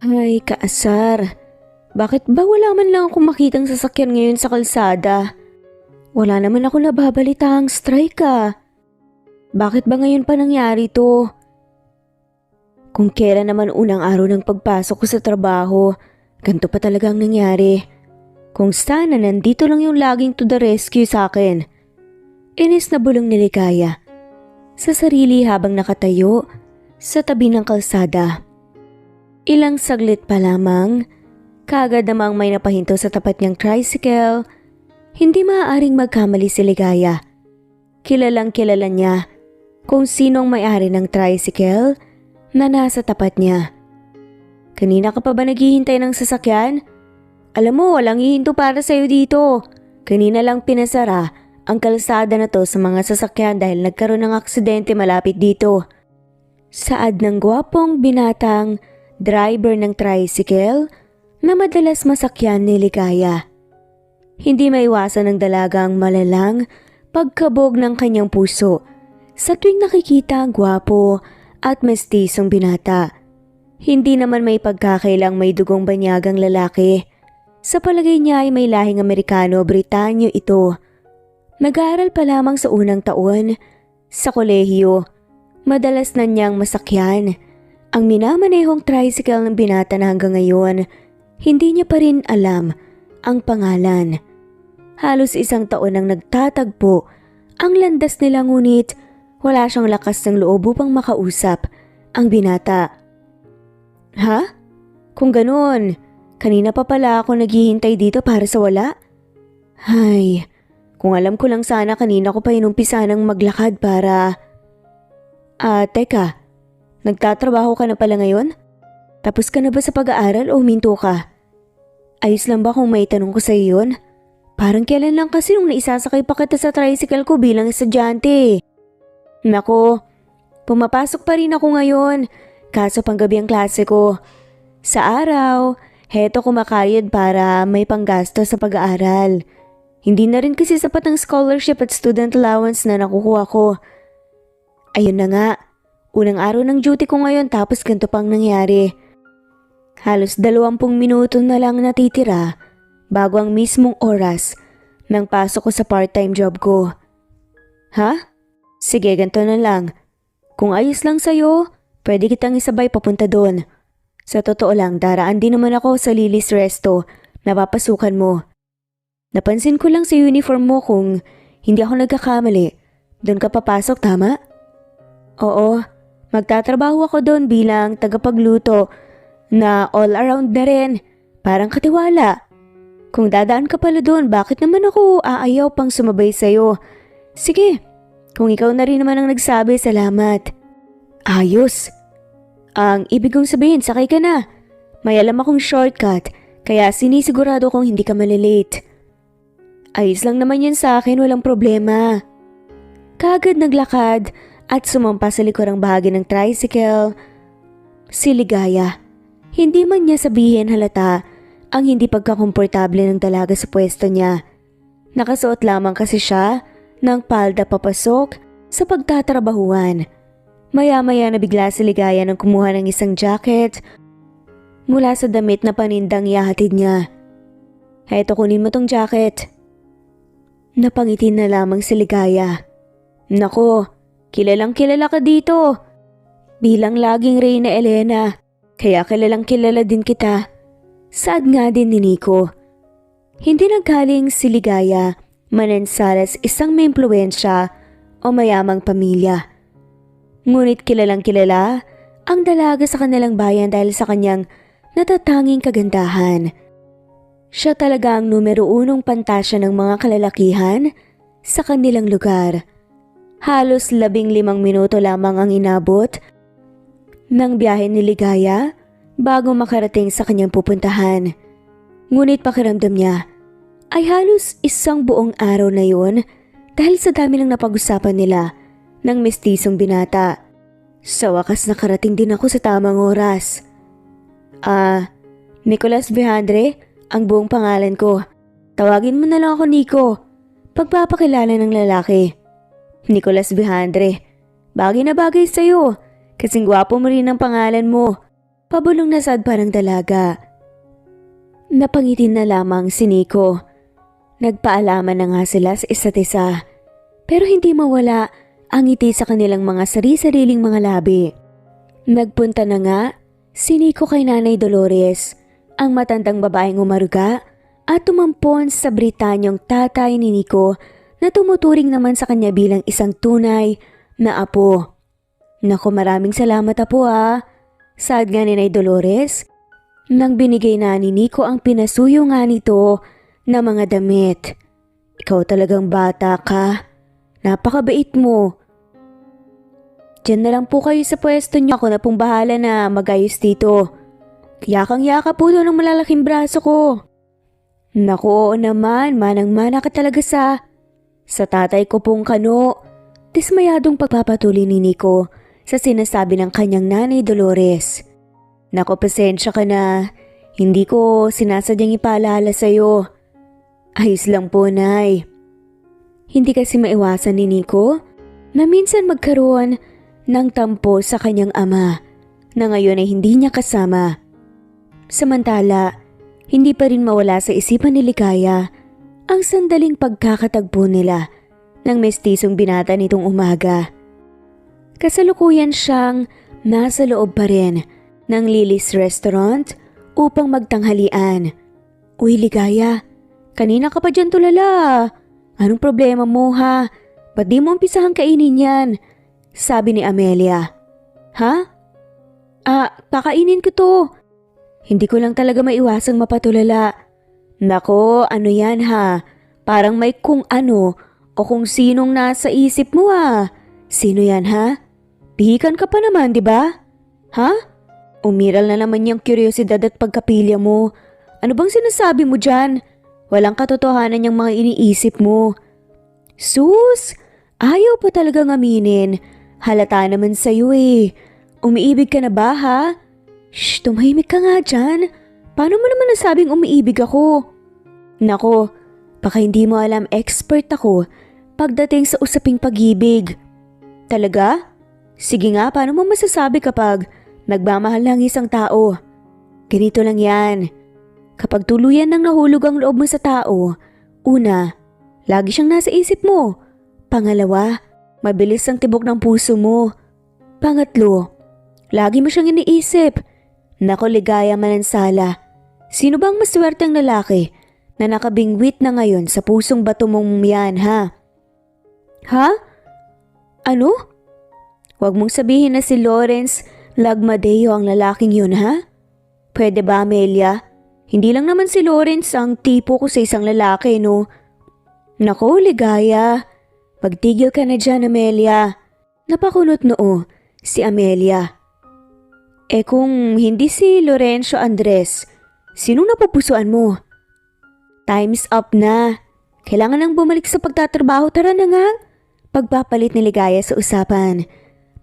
Ay, kaasar. Bakit ba wala man lang akong makitang sasakyan ngayon sa kalsada? Wala naman ako nababalitang strike Bakit ba ngayon pa nangyari to? Kung kailan naman unang araw ng pagpasok ko sa trabaho, ganito pa talaga ang nangyari. Kung sana nandito lang yung laging to the rescue sa akin. Inis na bulong ni Ligaya sa sarili habang nakatayo sa tabi ng kalsada. Ilang saglit pa lamang, kaagad namang may napahinto sa tapat niyang tricycle. Hindi maaaring magkamali si Ligaya. Kilalang kilala niya kung sinong may-ari ng tricycle na nasa tapat niya. Kanina ka pa ba naghihintay ng sasakyan? Alam mo, walang hihinto para sa'yo dito. Kanina lang pinasara ang kalsada na to sa mga sasakyan dahil nagkaroon ng aksidente malapit dito. Saad ng gwapong binatang driver ng tricycle na madalas masakyan ni Ligaya. Hindi maiwasan ng dalagang malalang pagkabog ng kanyang puso sa tuwing nakikita ang gwapo at mestisong binata. Hindi naman may pagkakailang may dugong banyagang lalaki. Sa palagay niya ay may lahing Amerikano, Britanyo ito. Nag-aaral pa lamang sa unang taon sa kolehiyo. Madalas na niyang masakyan ang minamanehong tricycle ng binata na hanggang ngayon hindi niya pa rin alam ang pangalan. Halos isang taon nang nagtatagpo ang landas nila ngunit wala siyang lakas ng loob upang makausap ang binata. Ha? Kung ganun, kanina pa pala ako naghihintay dito para sa wala? Hay, kung alam ko lang sana kanina ko pa inumpisa ng maglakad para… Teka, nagtatrabaho ka na pala ngayon? Tapos ka na ba sa pag-aaral o huminto ka? Ayos lang ba kung may tanong ko sa iyon? Parang kailan lang kasi nung naisasakay pa kita sa tricycle ko bilang estudyante. Nako, pumapasok pa rin ako ngayon, kaso panggabi ang klase ko. Sa araw, heto kumakayod para may panggasto sa pag-aaral. Hindi na rin kasi sapat ang scholarship at student allowance na nakukuha ko. Ayun na nga, unang araw ng duty ko ngayon tapos ganito pang nangyari. Halos 20 minuto na lang natitira bago ang mismong oras ng pasok ko sa part-time job ko. Ha? Sige, ganito na lang. Kung ayos lang sa'yo, pwede kitang isabay papunta doon. Sa totoo lang, daraan din naman ako sa Lily's Resto na papasukan mo. Napansin ko lang sa uniform mo kung hindi ako nagkakamali. Doon ka papasok, tama? Oo, magtatrabaho ako doon bilang tagapagluto na all around na rin. Parang katiwala. Kung dadaan ka pala doon, bakit naman ako aayaw pang sumabay sa'yo? Sige, kung ikaw na rin naman ang nagsabi, salamat. Ayos. Ang ibig kong sabihin, sakay ka na. May alam akong shortcut, kaya sinisigurado kong hindi ka malilate. Ayos lang naman yan sa akin, walang problema. Kaagad naglakad at sumampa sa likurang bahagi ng tricycle si Ligaya. Hindi man niya sabihin halata ang hindi pagkakomportable ng dalaga sa pwesto niya. Nakasuot lamang kasi siya ng palda papasok sa pagtatrabahuan. Maya-maya na bigla si Ligaya nang kumuha ng isang jacket mula sa damit na panindang ihahatid niya. Heto, kunin mo tong jacket. Napangiti na lamang si Ligaya. Nako, kilalang kilala ka dito. Bilang laging Reyna Elena, kaya kilalang kilala din kita. Saad nga din ni Nico. Hindi naggaling si Ligaya manansalas isang may impluwensya o mayamang pamilya. Ngunit kilalang kilala ang dalaga sa kanilang bayan dahil sa kanyang natatanging kagandahan. Siya talaga ang numero 1 pantasya ng mga kalalakihan sa kanilang lugar. Halos 15 minuto lamang ang inabot ng biyahe ni Ligaya bago makarating sa kanyang pupuntahan. Ngunit pakiramdam niya ay halos isang buong araw na yun dahil sa dami ng napag-usapan nila ng mestisong binata. Sa wakas nakarating din ako sa tamang oras. Nicolas Vejandre, ang buong pangalan ko. Tawagin mo na lang ako Nico. Pagpapakilala ng lalaki. Nicolas Vejandre, bagay na bagay sa'yo. Kasing gwapo mo rin ang pangalan mo. pabulong na sadpa ng dalaga. Napangitin na lamang si Nico. Nagpaalaman na nga sila sa isa't isa. Pero hindi mawala ang ngiti sa kanilang mga sari-sariling mga labi. Nagpunta na nga si Nico kay Nanay Dolores, ang matandang babaeng umaruga at tumampon sa Britanyong tatay ni Nico na tumuturing naman sa kanya bilang isang tunay na apo. Naku, maraming salamat apo saad nga ni Nanay Dolores nang binigay na ni Nico ang pinasuyo nga nito na mga damit. Ikaw talagang bata ka. Napakabait mo. Diyan na lang po kayo sa pwesto niyo. Ako na pong bahala na magayos dito. Yakang-yaka po doon ang malalaking braso ko. Naku, oo naman, manang-mana ka talaga sa tatay ko pong kano. Dismayadong pagpapatuloy ni Nico sa sinasabi ng kanyang Nanay Dolores. Naku, pasensya ka na. Hindi ko sinasadyang ipaalala sa'yo. Ayos lang po, Nay. Hindi kasi maiwasan ni Nico na minsan magkaroon ng tampo sa kanyang ama na ngayon ay hindi niya kasama. Samantala, hindi pa rin mawala sa isipan ni Ligaya ang sandaling pagkakatagpo nila ng mestisong binata nitong umaga. Kasalukuyan siyang nasa loob pa rin ng Lily's Restaurant upang magtanghalian. Uy, Ligaya, kanina ka pa dyan tulala. Anong problema mo ha? Ba't di mo umpisahang kainin yan? Sabi ni Amelia. Ha? Kakainin ko to. Hindi ko lang talaga maiwasang mapatulala. Nako, ano yan ha? Parang may kung ano o kung sinong nasa isip mo Sino yan ha? Pihikan ka pa naman, di ba? Ha? Umiral na naman yung kuryosidad at pagkapilya mo. Ano bang sinasabi mo dyan? Walang katotohanan yung mga iniisip mo. Sus! Ayaw pa talagang aminin. Halata naman sa'yo Umiibig ka na ba ha? Shh, tumahimik ka nga dyan. Paano mo naman nasabing umiibig ako? Nako, baka hindi mo alam, expert ako pagdating sa usaping pag-ibig. Talaga? Sige nga, paano mo masasabi kapag nagmamahal ng isang tao? Ganito lang yan. Kapag tuluyan nang nahulog ang loob mo sa tao, una, lagi siyang nasa isip mo. Pangalawa, mabilis ang tibok ng puso mo. Pangatlo, lagi mo siyang iniisip. Nako, Ligaya Manansala, sino bang maswerteng lalaki na nakabingwit na ngayon sa pusong bato mong yan ha? Ha? Ano? Huwag mong sabihin na si Lawrence Lagmadeo ang lalaking yun ha? Pwede ba, Amelia? Hindi lang naman si Lawrence ang tipo ko sa isang lalaki, no? Nako, Ligaya. Pagtigil ka na dyan, Amelia. Napakunot noo si Amelia. Kung hindi si Lorenzo Andres, sinong napupusuan mo? Time's up na. Kailangan nang bumalik sa pagtatrabaho. Tara na nga. Pagpapalit ni Ligaya sa usapan.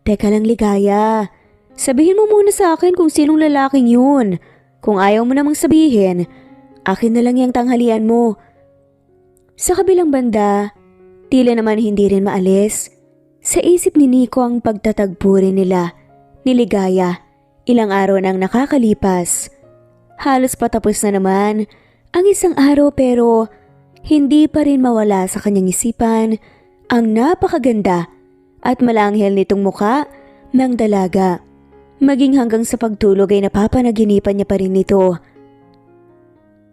Teka lang, Ligaya. Sabihin mo muna sa akin kung sinong lalaking yun. Kung ayaw mo namang sabihin, akin na lang yung tanghalian mo. Sa kabilang banda, tila naman hindi rin maalis. Sa isip ni Nico ang pagtatagpo rin nila ni Ligaya. Ilang araw nang nakakalipas. Halos patapos na naman ang isang araw pero hindi pa rin mawala sa kanyang isipan ang napakaganda at malanghel nitong muka ng dalaga. Maging hanggang sa pagtulog ay napapanaginipan niya pa rin ito.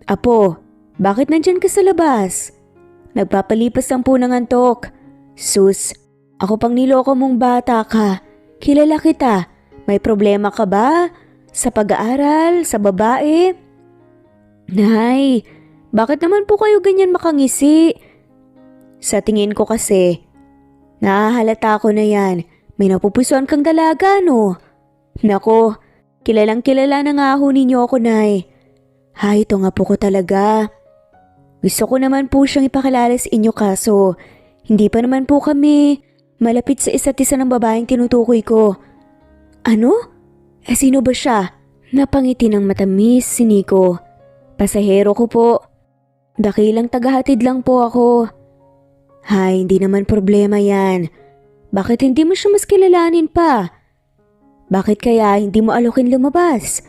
Apo, bakit nandyan ka sa labas? Nagpapalipas lang po ng antok. Sus, ako pang niloko mong bata ka. Kilala kita. May problema ka ba? Sa pag-aaral? Sa babae? Nay, bakit naman po kayo ganyan makangisi? Sa tingin ko kasi, nahahalata ko na yan. May napupusuan kang dalaga, no? Nako, kilalang kilala na nga ho ninyo ako, Nay. Ito nga po ko talaga. Gusto ko naman po siyang ipakilala sa inyo kaso hindi pa naman po kami malapit sa isa't isa ng babaeng tinutukoy ko. Ano? Sino ba siya? Napangiti ng matamis si Nico. Pasahero ko po. Dakilang tagahatid lang po ako. Hindi naman problema yan. Bakit hindi mo siya mas kilalanin pa? Bakit kaya hindi mo alokin lumabas?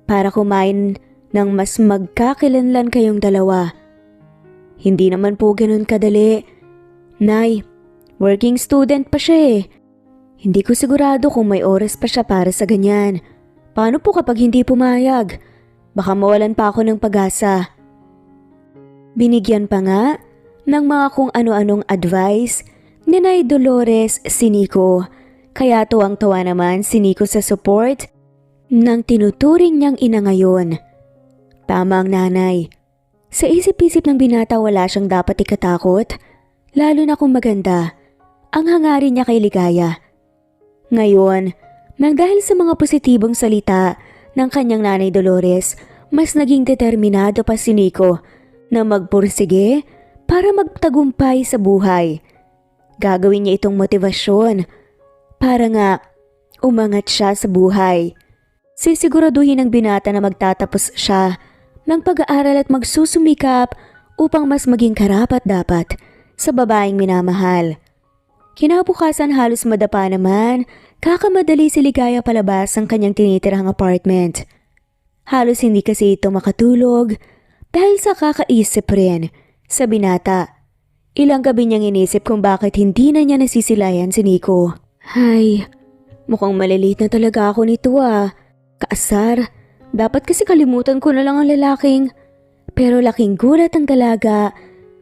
Para kumain ng mas magkakilanlan kayong dalawa. Hindi naman po ganun kadali. Nay, working student pa siya eh. Hindi ko sigurado kung may oras pa siya para sa ganyan. Paano po kapag hindi pumayag? Baka mawalan pa ako ng pag-asa. Binigyan pa nga ng mga kung ano-anong advice ni Nay Dolores si Nico. Kaya tuwang-tuwa naman si Nico sa support ng tinuturing niyang ina ngayon. Tama ang nanay. Sa isip-isip ng binata wala siyang dapat ikatakot, lalo na kung maganda ang hangarin niya kay Ligaya. Ngayon, nang dahil sa mga positibong salita ng kanyang nanay Dolores, mas naging determinado pa si Nico na magpursige para magtagumpay sa buhay. Gagawin niya itong motivasyon para nga umangat siya sa buhay. Sisiguraduhin ng binata na magtatapos siya ng pag-aaral at magsusumikap upang mas maging karapat-dapat sa babaeng minamahal. Kinabukasan halos madapa naman, kakamadali si Ligaya palabas ang kanyang tinitirang apartment. Halos hindi kasi ito makatulog dahil sa kakaisip rin sa binata. Ilang gabi niyang inisip kung bakit hindi na niya nasisilayan si Nico. Ay, mukhang maliliit na talaga ako nito ah. Kaasar, dapat kasi kalimutan ko na lang ang lalaking. Pero laking gulat ang dalaga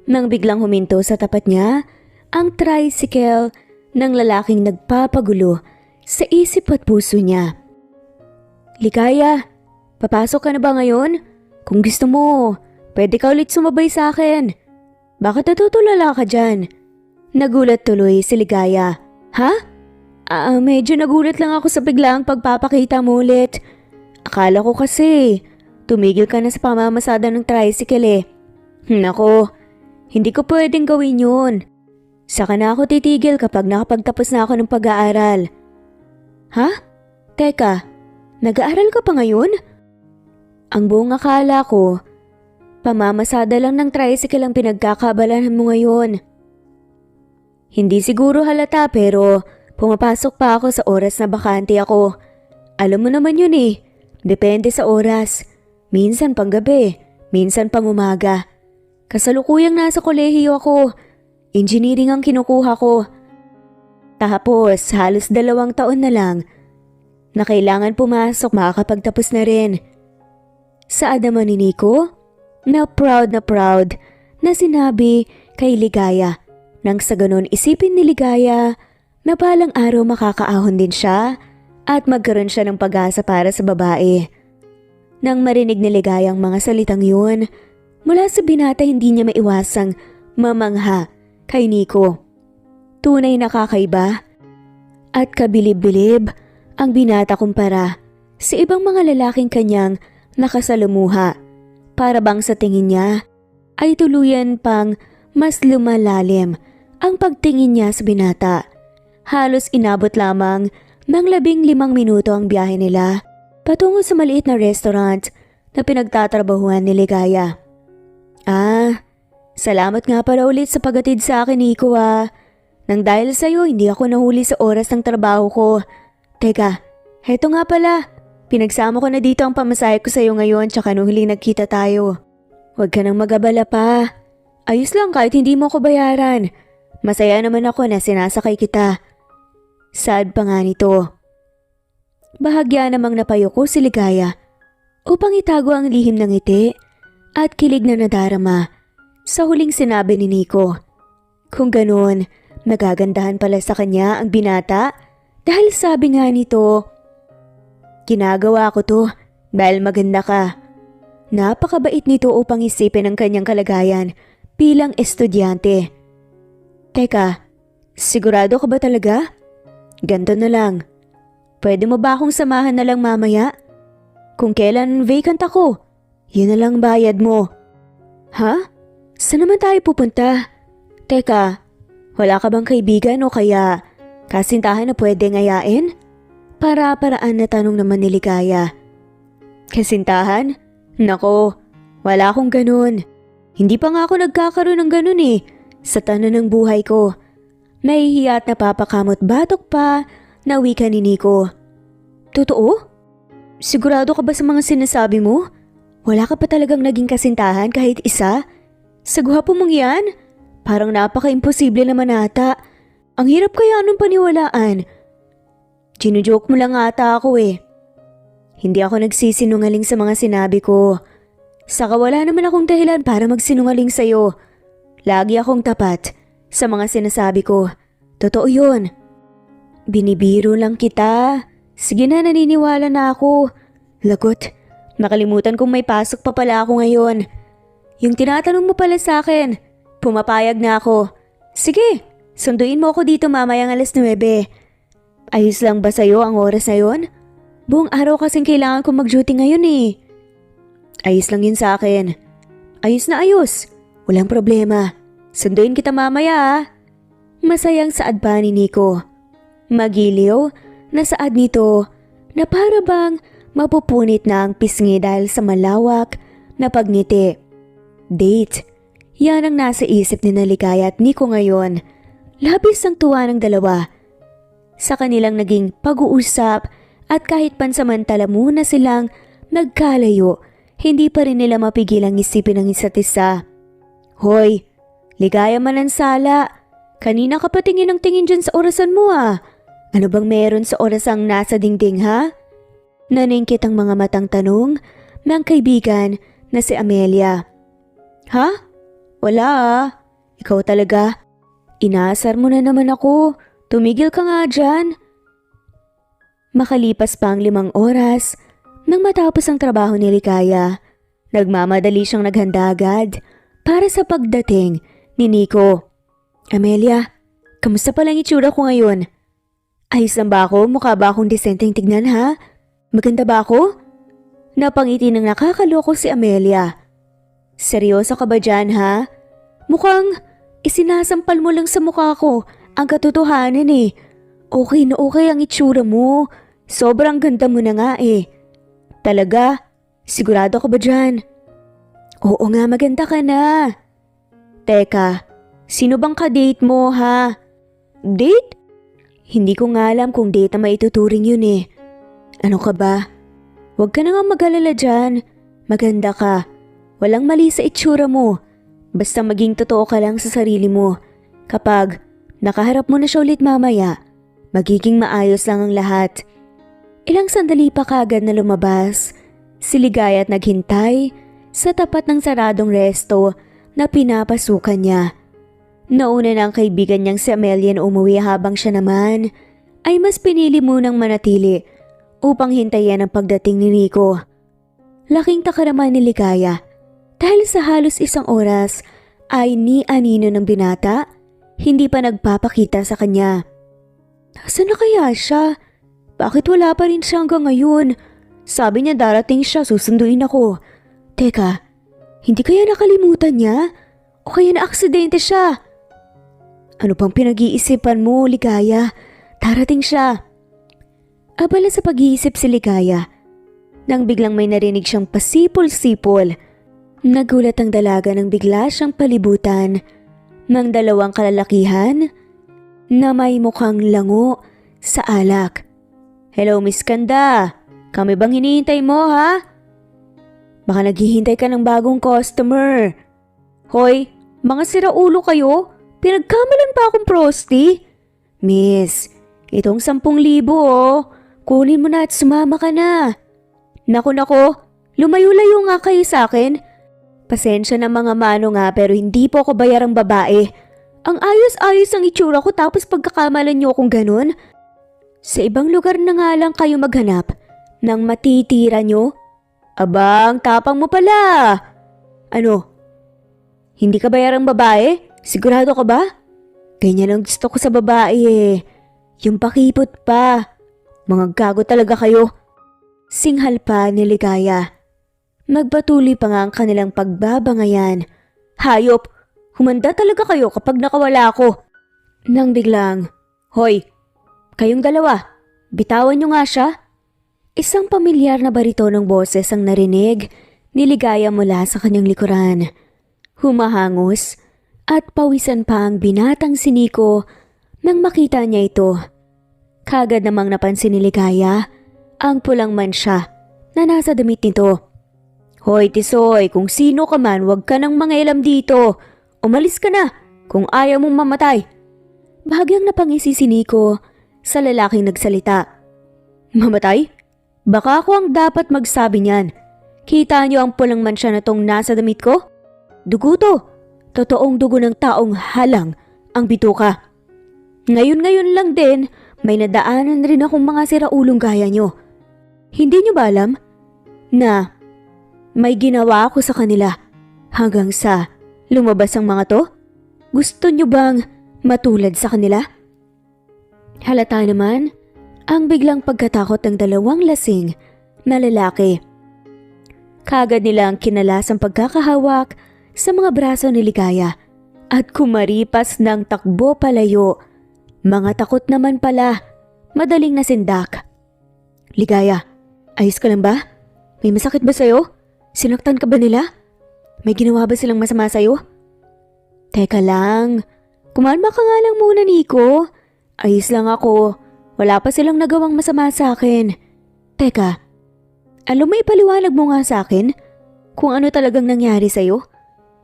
nang biglang huminto sa tapat niya ang tricycle ng lalaking nagpapagulo sa isip at puso niya. Ligaya, papasok ka na ba ngayon? Kung gusto mo, pwede ka ulit sumabay sa akin. Bakit natutulala ka dyan? Nagulat tuloy si Ligaya. Ha? Medyo nagulat lang ako sa biglaang pagpapakita mo ulit. Akala ko kasi, tumigil ka na sa pamamasada ng tricycle eh. Nako, hindi ko pwedeng gawin yun. Saka na ako titigil kapag nakapagtapos na ako ng pag-aaral. Ha? Teka, nag-aaral ka pa ngayon? Ang buong akala ko, pamamasada lang ng tricycle ang pinagkakabalahan mo ngayon. Hindi siguro halata pero pumapasok pa ako sa oras na bakante ako. Alam mo naman yun eh, depende sa oras. Minsan pang gabi, minsan pang umaga. Kasalukuyang nasa kolehiyo ako. Engineering ang kinukuha ko. Tapos halos 2 taon na lang na kailangan pumasok makakapagtapos na rin. Sa adaman ni Nico, na proud na sinabi kay Ligaya. Nang sa ganun isipin ni Ligaya na balang araw makakaahon din siya at magkaroon siya ng pag-asa para sa babae. Nang marinig ni Ligaya ang mga salitang yun, mula sa binata hindi niya maiwasang mamangha kay Nico. Tunay na kakaiba at kabilib-bilib ang binata kumpara sa ibang mga lalaking kanyang nakasalumuha. Para bang sa tingin niya ay tuluyan pang mas lumalalim ang pagtingin niya sa binata. Halos inabot lamang ng 15 minuto ang biyahe nila patungo sa maliit na restaurant na pinagtatrabahuan ni Ligaya. Salamat nga pala ulit sa paghatid sa akin, Nico ah. Nang dahil sa'yo, hindi ako nahuli sa oras ng trabaho ko. Teka, heto nga pala. Pinagsama ko na dito ang pamasahe ko sa'yo ngayon tsaka nung huling nagkita tayo. Huwag ka nang magabala pa. Ayos lang kahit hindi mo ko bayaran. Masaya naman ako na sinasakay kita. Sad pa nga nito. Bahagya namang napayuko si Ligaya upang itago ang lihim ng ngiti at kilig na nadarama sa huling sinabi ni Nico. Kung ganoon, nagagandahan pala sa kanya ang binata dahil sabi nga nito, ginagawa ko to dahil maganda ka. Napakabait nito upang isipin ang kanyang kalagayan bilang estudyante. Teka, sigurado ka ba talaga? Ganto na lang. Pwede mo ba akong samahan na lang mamaya? Kung kailan vacant ako, yun na lang bayad mo. Ha? Saan naman tayo pupunta? Teka, wala ka bang kaibigan o kaya kasintahan na pwede ngayain? Para-paraan na tanong naman ni Ligaya. Kasintahan? Nako, wala akong ganun. Hindi pa nga ako nagkakaroon ng ganun eh, sa tanan ng buhay ko. Nahihiya at napapakamot batok pa na wika ni Nico. Totoo? Sigurado ka ba sa mga sinasabi mo? Wala ka pa talagang naging kasintahan kahit isa? Sa gwapo mong yan? Parang napaka-imposible naman ata. Ang hirap kaya nung paniwalaan. Ginujoke mo lang ata ako eh. Hindi ako nagsisinungaling sa mga sinabi ko. Saka wala naman akong dahilan para magsinungaling sa'yo. Lagi akong tapat sa mga sinasabi ko. Totoo yun. Binibiro lang kita. Sige na, naniniwala na ako. Lagot, nakalimutan kong may pasok pa pala ako ngayon. Yung tinatanong mo pala sa akin, pumapayag na ako. Sige, sunduin mo ako dito mamayang 9:00. Ayos lang ba sa'yo ang oras na yun? Buong araw kasing kailangan kong mag-duty ngayon eh. Ayos lang yun sa akin. Ayos na ayos. Walang problema. Sunduin kita mamaya ah. Masayang saad pa ni Nico. Magiliw na saad nito na para bang mapupunit na ang pisngi dahil sa malawak na pagngiti. Date. Yan ang nasa isip ni Ligaya at Nico ngayon. Labis ang tuwa ng dalawa. Sa kanilang naging pag-uusap at kahit pansamantala muna silang nagkalayo, hindi pa rin nila mapigilang isipin ang isa't isa. Hoy, Ligaya Manansala, kanina ka pa tingin ng tingin dyan sa orasan mo ah. Ano bang meron sa orasang nasa dingding ha? Naningkit ang mga matang tanong ng kaibigan na si Amelia. Ha? Wala ah. Ikaw talaga. Inaasar mo na naman ako. Tumigil ka nga dyan. Makalipas pa ang 5 oras, nang matapos ang trabaho ni Ligaya, nagmamadali siyang naghanda agad para sa pagdating ni Nico. Amelia, kamusta palang itsura ko ngayon? Ayos lang ba ako? Mukha ba akong disenteng tignan ha? Maganda ba ako? Napangiti ng nakakaloko si Amelia. Seryoso ka ba dyan ha? Mukhang isinasampal mo lang sa mukha ko ang katotohanan eh. Okay na okay ang itsura mo. Sobrang ganda mo na nga eh. Talaga? Sigurado ka ba dyan? Oo nga, maganda ka na. Teka, sino bang ka-date mo ha? Date? Hindi ko nga alam kung date na maituturing yun eh. Ano ka ba? Huwag ka na nga mag-alala dyan. Maganda ka. Walang mali sa itsura mo. Basta maging totoo ka lang sa sarili mo. Kapag nakaharap mo na siya ulit mamaya, magiging maayos lang ang lahat. Ilang sandali pa kagad na lumabas. Si Ligaya at naghintay sa tapat ng saradong resto na pinapasukan niya. Nauna na ang kaibigan niyang si Amelia na umuwi habang siya naman ay mas pinili munang manatili upang hintayin ang pagdating ni Nico. Laking taka naman ni Ligaya dahil sa halos 1 oras ay ni anino ng binata hindi pa nagpapakita sa kanya. Nasaan na kaya siya? Bakit wala pa rin siya hanggang ngayon? Sabi niya darating siya, susunduin ako. Teka, hindi kaya nakalimutan niya? O kaya na-aksidente siya? Ano pang pinag-iisipan mo, Ligaya? Darating siya. Abala sa pag-iisip si Ligaya nang biglang may narinig siyang pasipol-sipol. Nagulat ang dalaga nang bigla siyang palibutan ng 2 kalalakihan na may mukhang lango sa alak. Hello, Miss Kanda. Kami bang hinihintay mo ha? Baka naghihintay ka ng bagong customer. Hoy, mga siraulo kayo. Pinagkamalan pa akong prosti. Miss, itong 10,000 oh. Kunin mo na at sumama ka na. Naku, lumayo-layo nga kayo sa akin. Pasensya na mga mano nga pero hindi po ako bayarang babae. Ang ayos-ayos ang itsura ko tapos pagkakamalan niyo akong ganun. Sa ibang lugar na nga lang kayo maghanap ng matitira niyo. Abang, tapang mo pala. Ano? Hindi ka bayarang babae? Sigurado ka ba? Ganyan ang gusto ko sa babae eh. Yung pakipot pa. Mga gago talaga kayo. Singhal pa ni Ligaya. Magpatuloy pa nga ang kanilang pagbabangayan. Hayop, humanda talaga kayo kapag nakawala ako. Nang biglang, Hoy, kayong dalawa, bitawan nyo nga siya. Isang pamilyar na baritonong boses ang narinig ni Ligaya mula sa kanyang likuran. Humahangos at pawisan pa ang binatang si Nico nang makita niya ito. Kagad namang napansin ni Ligaya ang pulang mansya na nasa damit nito. Hoy Tisoy, kung sino ka man, huwag ka nang mangialam dito. Umalis ka na kung ayaw mong mamatay. Bahagyang napangisi si Nico sa lalaking nagsalita. Mamatay? Baka ako ang dapat magsabi niyan. Kita niyo ang pulang mansya na tong nasa damit ko? Dugo to. Totoong dugo ng taong halang ang bituka. Ngayon lang din, may nadaanan rin akong mga siraulong gaya niyo. Hindi niyo ba alam na may ginawa ako sa kanila hanggang sa lumabas ang mga to? Gusto niyo bang matulad sa kanila? Halata naman ang biglang pagkatakot ng dalawang lasing na lalaki. Kagad nilang kinalas ang pagkakahawak sa mga braso ni Ligaya at kumaripas ng takbo palayo. Mga takot naman pala, madaling nasindak. Ligaya, ayos ka lang ba? May masakit ba sa'yo? Sinaktan ka ba nila? May ginawa ba silang masama sa'yo? Teka lang, kumalma ka nga lang muna Nico. Ayos lang ako, wala pa silang nagawang masama sa akin. Teka, alam mo ipaliwanag mo nga sa akin kung ano talagang nangyari sa'yo?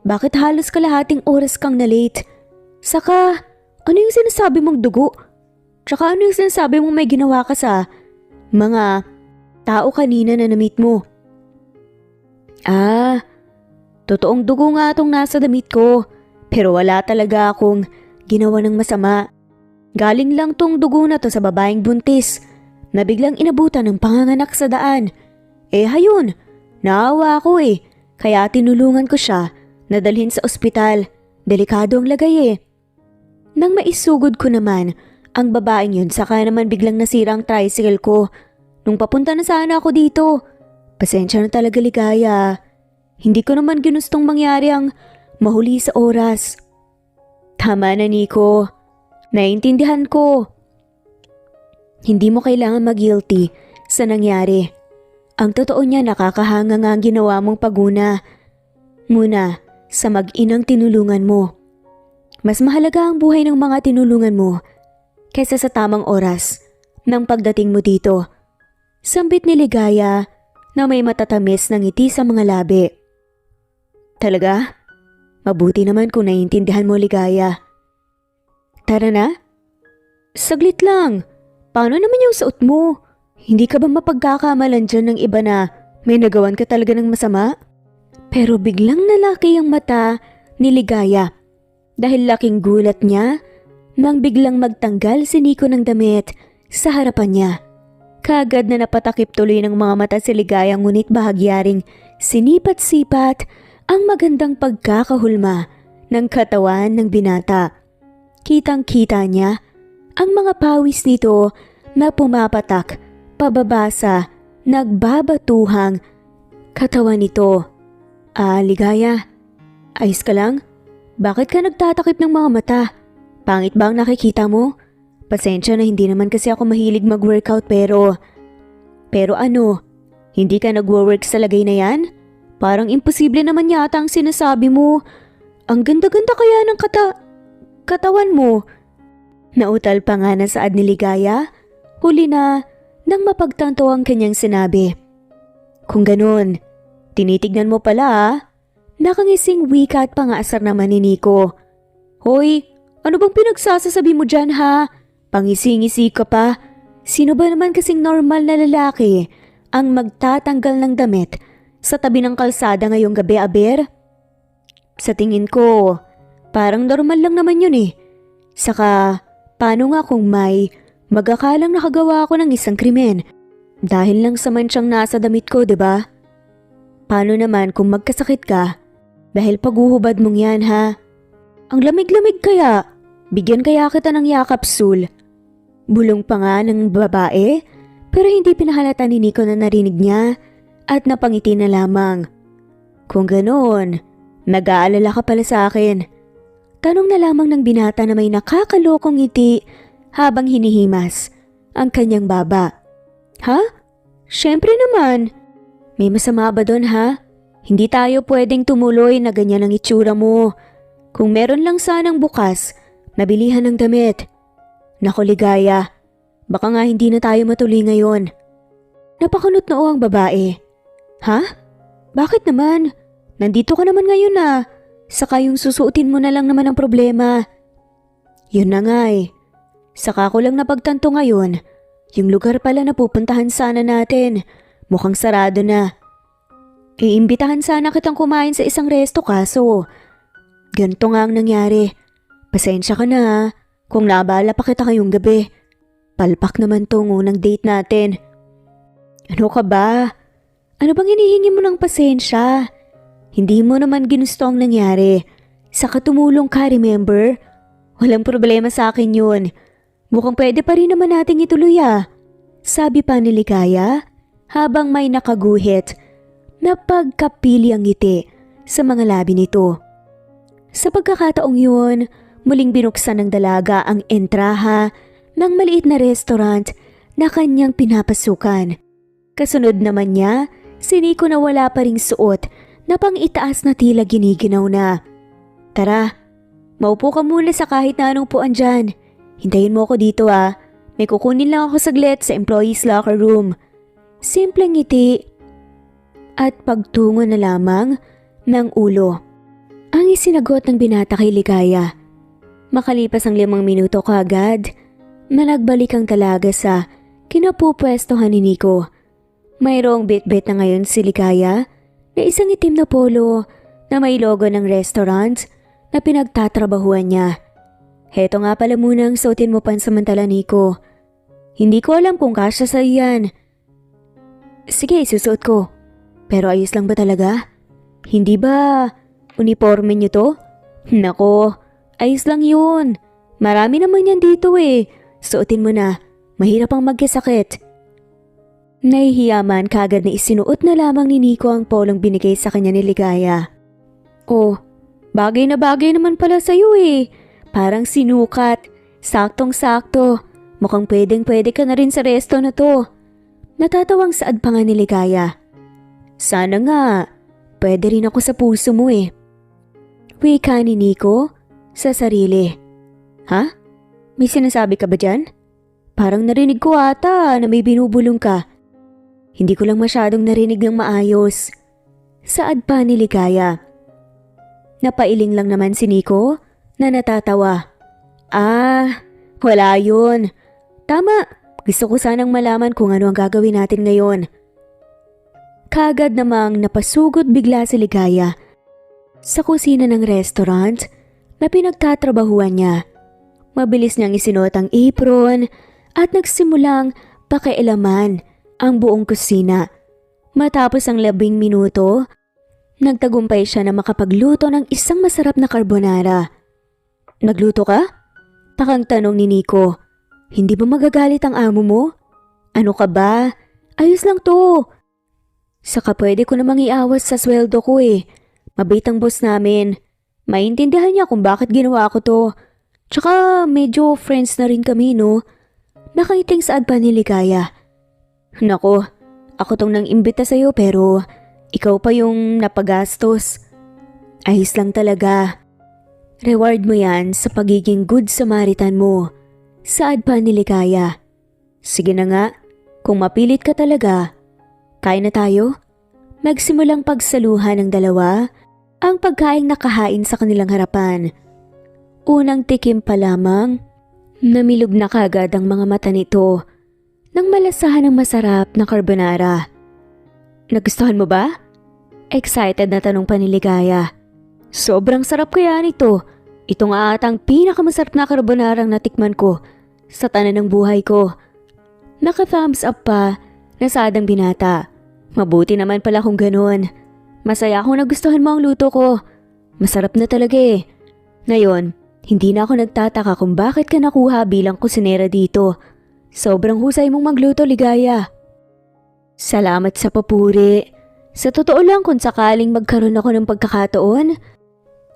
Bakit halos kalahating oras kang na-late? Saka, ano yung sinasabi mong dugo? Tsaka ano yung sinasabi mong may ginawa ka sa mga tao kanina na na-meet mo? Totoong dugo nga itong nasa damit ko, pero wala talaga akong ginawa ng masama. Galing lang tong dugo na to sa babaeng buntis na biglang inabutan ng panganganak sa daan. Hayun, naawa ako kaya tinulungan ko siya na dalhin sa ospital. Delikado ang lagay Nang maisugod ko naman ang babaeng yun, saka naman biglang nasira ang tricycle ko nung papunta na sana ako dito. Pasensya na talaga Ligaya. Hindi ko naman ginustong mangyari ang mahuli sa oras. Tama na Nico. Naiintindihan ko. Hindi mo kailangan mag-guilty sa nangyari. Ang totoo niya nakakahanga nga ang ginawa mong paguna. Muna sa mag-inang tinulungan mo. Mas mahalaga ang buhay ng mga tinulungan mo kaysa sa tamang oras ng pagdating mo dito. Sambit ni Ligaya na may matatamis ng ngiti sa mga labi. Talaga? Mabuti naman kung naiintindihan mo Ligaya. Tara na? Saglit lang. Paano naman yung suot mo? Hindi ka ba mapagkakamalan dyan ng iba na may nagawan ka talaga ng masama? Pero biglang nalaki ang mata ni Ligaya dahil laking gulat niya nang biglang magtanggal si Nico ng damit sa harapan niya. Kagad na napatakip tuloy ng mga mata si Ligaya ngunit bahagyaring sinipat-sipat ang magandang pagkakahulma ng katawan ng binata. Kitang-kita niya ang mga pawis nito na pumapatak pababa sa nagbabatuhang katawan nito. Ligaya, ayos ka lang? Bakit ka nagtatakip ng mga mata? Pangit ba ang nakikita mo? Pasensya na hindi naman kasi ako mahilig mag-workout pero ano, hindi ka nagwo-work sa lagay na yan? Parang imposible naman yata ang sinasabi mo. Ang ganda-ganda kaya ng katawan mo. Nautal pa nga na saad ni Ligaya, huli na nang mapagtanto ang kanyang sinabi. Kung ganun, tinitignan mo pala Nakangising wika at pangaasar naman ni Nico. Hoy, ano bang pinagsasasabi mo dyan ha? Pangisi-ngisi ka pa. Sino ba naman kasing normal na lalaki ang magtatanggal ng damit sa tabi ng kalsada ngayong gabi, Aber? Sa tingin ko, parang normal lang naman yun Saka, paano nga kung may magakalang nakagawa ako ng isang krimen dahil lang sa mansyang nasa damit ko, diba? Paano naman kung magkasakit ka dahil paghuhubad mong yan, ha? Ang lamig-lamig kaya, bigyan kaya kita ng yakap, Sul. Bulong pa nga ng babae, pero hindi pinahalata ni Nico na narinig niya at napangiti na lamang. Kung ganoon, nag-aalala ka pala sa akin. Tanong na lamang ng binata na may nakakalokong ngiti habang hinihimas ang kanyang baba. Ha? Siyempre naman. May masama ba doon, ha? Hindi tayo pwedeng tumuloy na ganyan ang itsura mo. Kung meron lang sanang bukas, nabilihan ng damit. Naku, Ligaya, baka nga hindi na tayo matuloy ngayon. Napakunot noo ang babae. Ha? Bakit naman? Nandito ka naman ngayon na. Saka yung susuotin mo na lang naman ang problema. Yun na nga eh. Saka ko lang napagtanto ngayon. Yung lugar pala na pupuntahan sana natin. Mukhang sarado na. Iimbitahan sana kitang kumain sa isang resto kaso ganito nga ang nangyari. Pasensya ka na ha, kung naabala pa kita ngayong gabi. Palpak naman tong unang date natin. Ano ka ba? Ano bang hinihingi mo ng pasensya? Hindi mo naman ginusto ang nangyari. Saka tumulong ka, remember? Walang problema sa akin yun. Mukhang pwede pa rin naman nating ituloy ah. Sabi pa ni Ligaya habang may nakaguhit na pagkapili ang ngiti sa mga labi nito. Sa pagkakataong yun, muling binuksan ng dalaga ang entraha ng maliit na restaurant na kanyang pinapasukan. Kasunod naman niya, si Nico na wala pa ring suot na pang-itaas na tila giniginaw na. Tara, maupo ka muna sa kahit na anong puan dyan. Hintayin mo ako dito ah. May kukunin lang ako saglit sa employees locker room. Simpleng ngiti at pagtungo na lamang ng ulo ang isinagot ng binata kay Ligaya. Makalipas ang 5 minuto kaagad, nagbalik ang talaga sa kinapupwestohan ni Nico. Mayroong bit-bit na ngayon si Ligaya na isang itim na polo na may logo ng restaurant na pinagtatrabahuan niya. Heto nga pala muna ang suotin mo pansamantala, Nico. Hindi ko alam kung kasya sa iyan. Sige, susuot ko. Pero ayos lang ba talaga? Hindi ba uniforme niyo to? Nako, ayos lang yun. Marami naman yan dito eh. Suotin mo na. Mahirap ang magkasakit. Nahihiyaman kagad na isinuot na lamang ni Nico ang polong binigay sa kanya ni Ligaya. Oh, bagay na bagay naman pala sa'yo eh. Parang sinukat. Saktong-sakto. Mukhang pwedeng-pwede ka na rin sa resto na to. Natatawang saad pa nga ni Ligaya. Sana nga, pwede rin ako sa puso mo eh. Wika ni Nico sa sarili. Ha? May sinasabi ka ba dyan? Parang narinig ko ata na may binubulong ka. Hindi ko lang masyadong narinig ng maayos. Saad pa ni Ligaya. Napailing lang naman si Nico na natatawa. Ah, wala yun. Tama, gusto ko sanang malaman kung ano ang gagawin natin ngayon. Kagad namang napasugod bigla si Ligaya sa kusina ng restaurant na pinagtatrabahuan niya. Mabilis niyang isinuot ang apron at nagsimulang pakialaman ang buong kusina. Matapos ang 10 minuto, nagtagumpay siya na makapagluto ng isang masarap na carbonara. Nagluto ka? Takang tanong ni Nico. Hindi ba magagalit ang amo mo? Ano ka ba? Ayos lang to. Saka pwede ko namang iawas sa sweldo ko eh. Mabait ang boss namin. Maintindihan niya kung bakit ginawa ko to. Tsaka medyo friends na rin kami no. Nakangiting saad pa ni Ligaya. Nako, ako tong nang imbita sa'yo pero ikaw pa yung napagastos. Ayos lang talaga. Reward mo yan sa pagiging good Samaritan mo. Saad pa ni Ligaya. Sige na nga, kung mapilit ka talaga. Kain na tayo? Nagsimulang pagsaluhan ng dalawa ang pagkaing nakahain sa kanilang harapan. Unang tikim pa lamang, namilog na kagad ang mga mata nito nang malasahan ng masarap na carbonara. Nagustuhan mo ba? Excited na tanong pa ni Ligaya. Sobrang sarap kaya nito. Ito nga atang pinakamasarap na carbonarang natikman ko sa tanan ng buhay ko. Naka-thumbs up pa na saadang binata. Mabuti naman pala kung ganun. Masaya akong nagustuhan mo ang luto ko. Masarap na talaga eh. Ngayon, hindi na ako nagtataka kung bakit ka nakuha bilang kusinera dito. Sobrang husay mong magluto, Ligaya. Salamat sa papuri. Sa totoo lang kung sakaling magkaroon ako ng pagkakataon,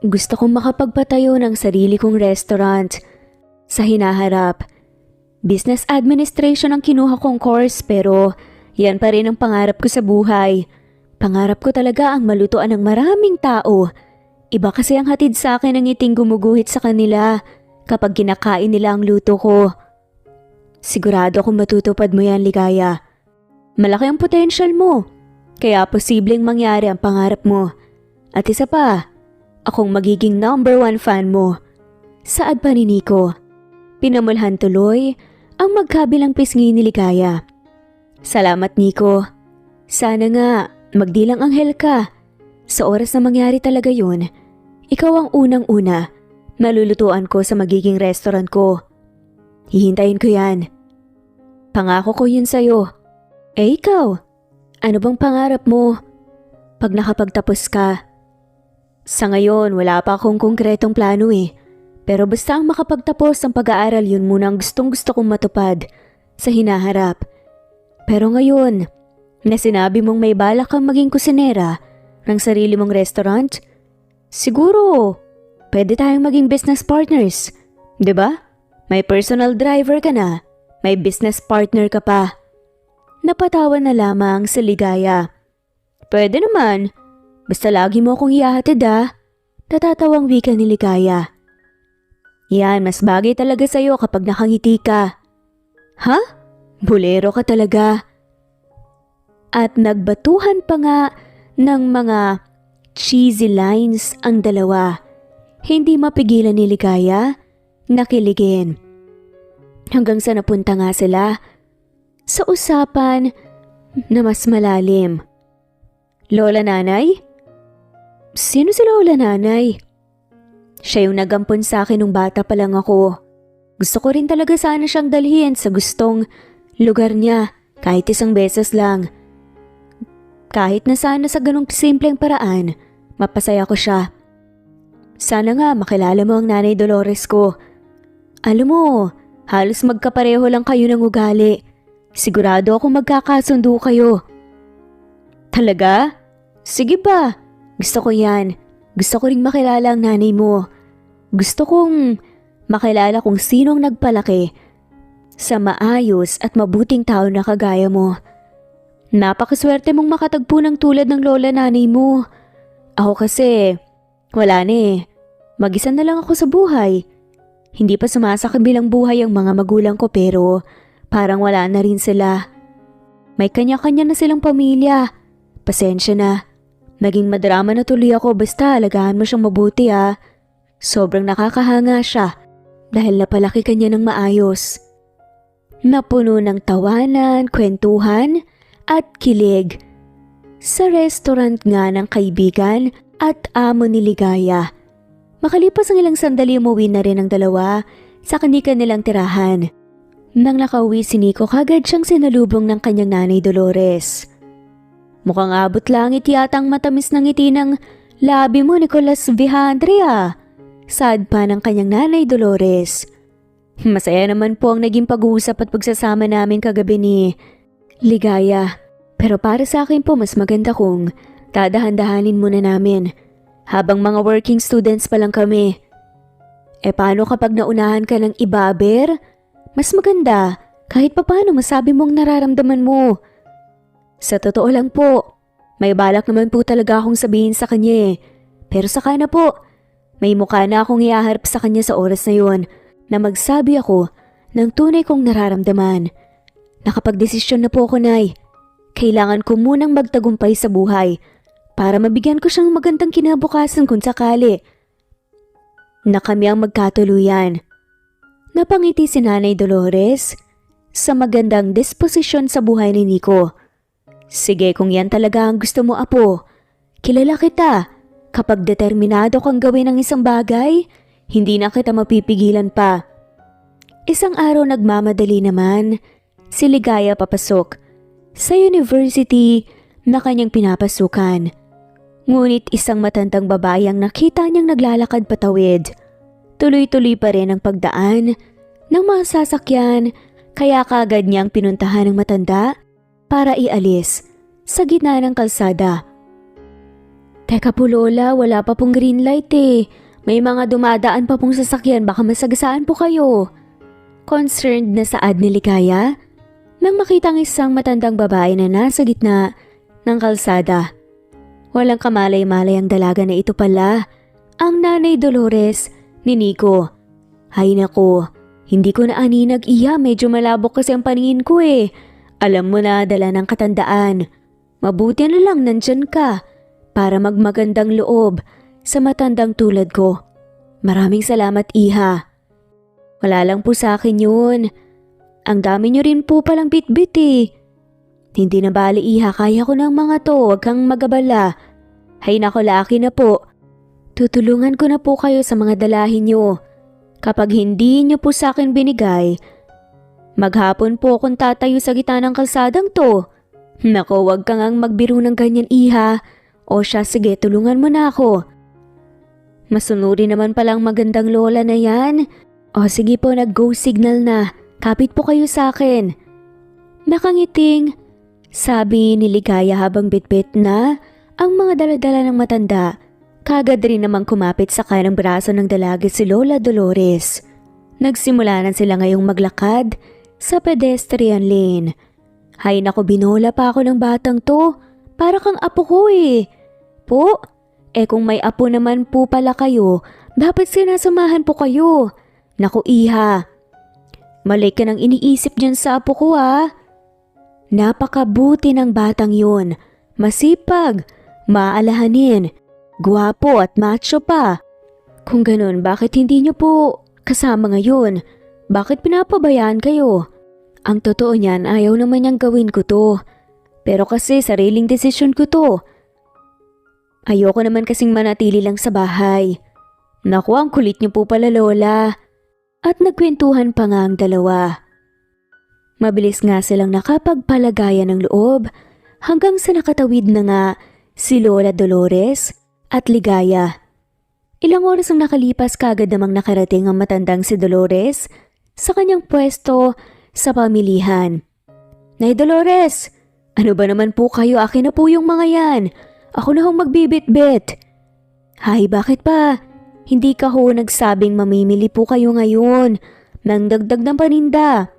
gusto kong makapagpatayo ng sarili kong restaurant sa hinaharap. Business administration ang kinuha kong course pero yan pa rin ang pangarap ko sa buhay. Pangarap ko talaga ang malutuan ng maraming tao. Iba kasi ang hatid sa akin ng ngiting gumuguhit sa kanila kapag kinakain nila ang luto ko. Sigurado akong matutupad mo yan, Ligaya. Malaki ang potential mo. Kaya posibleng mangyari ang pangarap mo. At isa pa, akong magiging #1 fan mo. Saad pa ni Nico. Pinamulhan tuloy ang magkabilang pisngi ni Ligaya. Salamat Nico. Sana nga magdilang anghel ka. Sa oras na mangyari talaga yun, ikaw ang unang-una nalulutuan ko sa magiging restaurant ko. Hihintayin ko yan. Pangako ko yun sa'yo. Eh ikaw, ano bang pangarap mo pag nakapagtapos ka? Sa ngayon, wala pa akong konkretong plano eh. Pero basta ang makapagtapos ng pag-aaral yun muna ang gustong-gusto kong matupad sa hinaharap. Pero ngayon, na sinabi mong may balak kang maging kusinera ng sarili mong restaurant, siguro pwede tayong maging business partners. 'Di ba? May personal driver ka na, may business partner ka pa. Napatawa na lamang si Ligaya. Pwede naman, basta lagi mo akong ihahatid ah. Tatatawang wika ni Ligaya. Yan, mas bagay talaga sa'yo kapag nakangiti ka. Ha? Bolero ka talaga. At nagbatuhan pa nga ng mga cheesy lines ang dalawa. Hindi mapigilan ni Ligaya na kiligin. Hanggang sa napunta nga sila sa usapan na mas malalim. Lola Nanay? Sino si Lola Nanay? Siya yung nagampon sa akin nung bata pa lang ako. Gusto ko rin talaga sana siyang dalhin sa gustong lugar niya kahit isang beses lang. Kahit na sana sa ganong simpleng paraan, mapasaya ko siya. Sana nga makilala mo ang Nanay Dolores ko. Alam mo, halos magkapareho lang kayo ng ugali. Sigurado akong magkakasundo kayo. Talaga? Sige ba? Gusto ko yan. Gusto ko ring makilala ang nanay mo. Gusto kong makilala kung sinong nagpalaki sa maayos at mabuting tao na kagaya mo. Napakaswerte mong makatagpo ng tulad ng lola nanay mo. Ako kasi, wala na eh. Mag-isa na lang ako sa buhay. Hindi pa sumasakabilang buhay ang mga magulang ko pero parang wala na rin sila. May kanya-kanya na silang pamilya. Pasensya na. Naging madrama na tuloy ako basta alagaan mo siyang mabuti ah. Sobrang nakakahanga siya dahil napalaki ka niya ng maayos. Napuno ng tawanan, kwentuhan at kilig. Sa restaurant nga ng kaibigan at amo ni Ligaya. Makalipas ang ilang sandali umuwi na rin ang dalawa sa kanilang tirahan. Nang nakauwi si Nico kagad siyang sinalubong ng kanyang Nanay Dolores. Mukhang abot langit yata ang matamis ng ngiti ng labi mo Nicolas Vijandria. Saad pa ng kanyang Nanay Dolores. Masaya naman po ang naging pag-uusap at pagsasama namin kagabi ni Ligaya. Pero para sa akin po mas maganda kung dadahan-dahanin muna namin habang mga working students pa lang kami. E paano kapag naunahan ka ng ibaber? Mas maganda kahit papaano masabi mong nararamdaman mo. Sa totoo lang po, may balak naman po talaga akong sabihin sa kanya eh. Pero saka na po, may mukha na akong iaharap sa kanya sa oras na yon na magsabi ako ng tunay kong nararamdaman. Nakapagdesisyon na po ako, Nay. Kailangan ko munang magtagumpay sa buhay para mabigyan ko siyang magandang kinabukasan kung sakali na kami ang magkatuluyan. Napangiti si Nanay Dolores sa magandang disposisyon sa buhay ni Nico. Sige, kung yan talaga ang gusto mo, Apo. Kilala kita. Kapag determinado kang gawin ang isang bagay, hindi na kita mapipigilan pa. Isang araw nagmamadali naman si Ligaya papasok sa university na kanyang pinapasukan. Ngunit isang matandang babae ang nakita niyang naglalakad patawid. Tuloy-tuloy pa rin ang pagdaan ng mga sasakyan kaya kaagad niyang pinuntahan ng matanda para ialis sa gitna ng kalsada. Teka po Lola, wala pa pong green light eh. May mga dumadaan pa pong sasakyan, baka masagasaan po kayo. Concerned na saad ni Ligaya nang makita ang isang matandang babae na nasa gitna ng kalsada. Walang kamalay-malay ang dalaga na ito pala ang Nanay Dolores ni Nico. Hay nako, hindi ko na aninag iya, medyo malabok kasi ang paningin ko eh. Alam mo na dala ng katandaan. Mabuti na lang nandyan ka para magmagandang loob sa matandang tulad ko. Maraming salamat, Iha. Wala lang po sa akin yun. Ang dami nyo rin po palang bitbit eh. Hindi na bali, Iha, kaya ko ng mga to, huwag kang magabala. Hay nako, laki na po. Tutulungan ko na po kayo sa mga dalahin nyo. Kapag hindi nyo po sa akin binigay, maghapon po akong tatayo sa gitna ng kalsadang to. Nako, huwag kang ang magbiro ng ganyan, Iha. O siya, sige, tulungan mo na ako. Masunuri naman palang magandang lola na yan. O sige po, nag-go signal na. Kapit po kayo sa akin. Nakangiting, sabi ni Ligaya habang bitbit na ang mga daladala ng matanda. Kagad rin namang kumapit sa kanang braso ng dalaga si Lola Dolores. Nagsimula na sila ngayong maglakad sa pedestrian lane. Hay nako, binola pa ako ng batang to. Para kang apo ko eh. Po? Kung may apo naman po pala kayo, dapat sinasamahan po kayo. Naku, Iha. Mali ka nang iniisip dyan sa apo ko ah. Napakabuti ng batang yun. Masipag, maalahanin, gwapo at macho pa. Kung ganun, bakit hindi nyo po kasama ngayon? Bakit pinapabayaan kayo? Ang totoo niyan, ayaw naman niyang gawin ko to. Pero kasi sariling desisyon ko to. Ayoko naman kasing manatili lang sa bahay. Naku, ang kulit niyo po pala, Lola. At nagkwentuhan pa nga ang dalawa. Mabilis nga silang nakapagpalagayan ng loob hanggang sa nakatawid na nga si Lola Dolores at Ligaya. Ilang oras ang nakalipas, kagad namang nakarating ang matandang si Dolores sa kanyang pwesto sa pamilihan. Nay Dolores, ano ba naman po kayo? Akin na po yung mga yan. Ako na hong magbibit-bit. Hay, bakit pa? Hindi ka ho nagsabing mamimili po kayo ngayon ng dagdag ng paninda.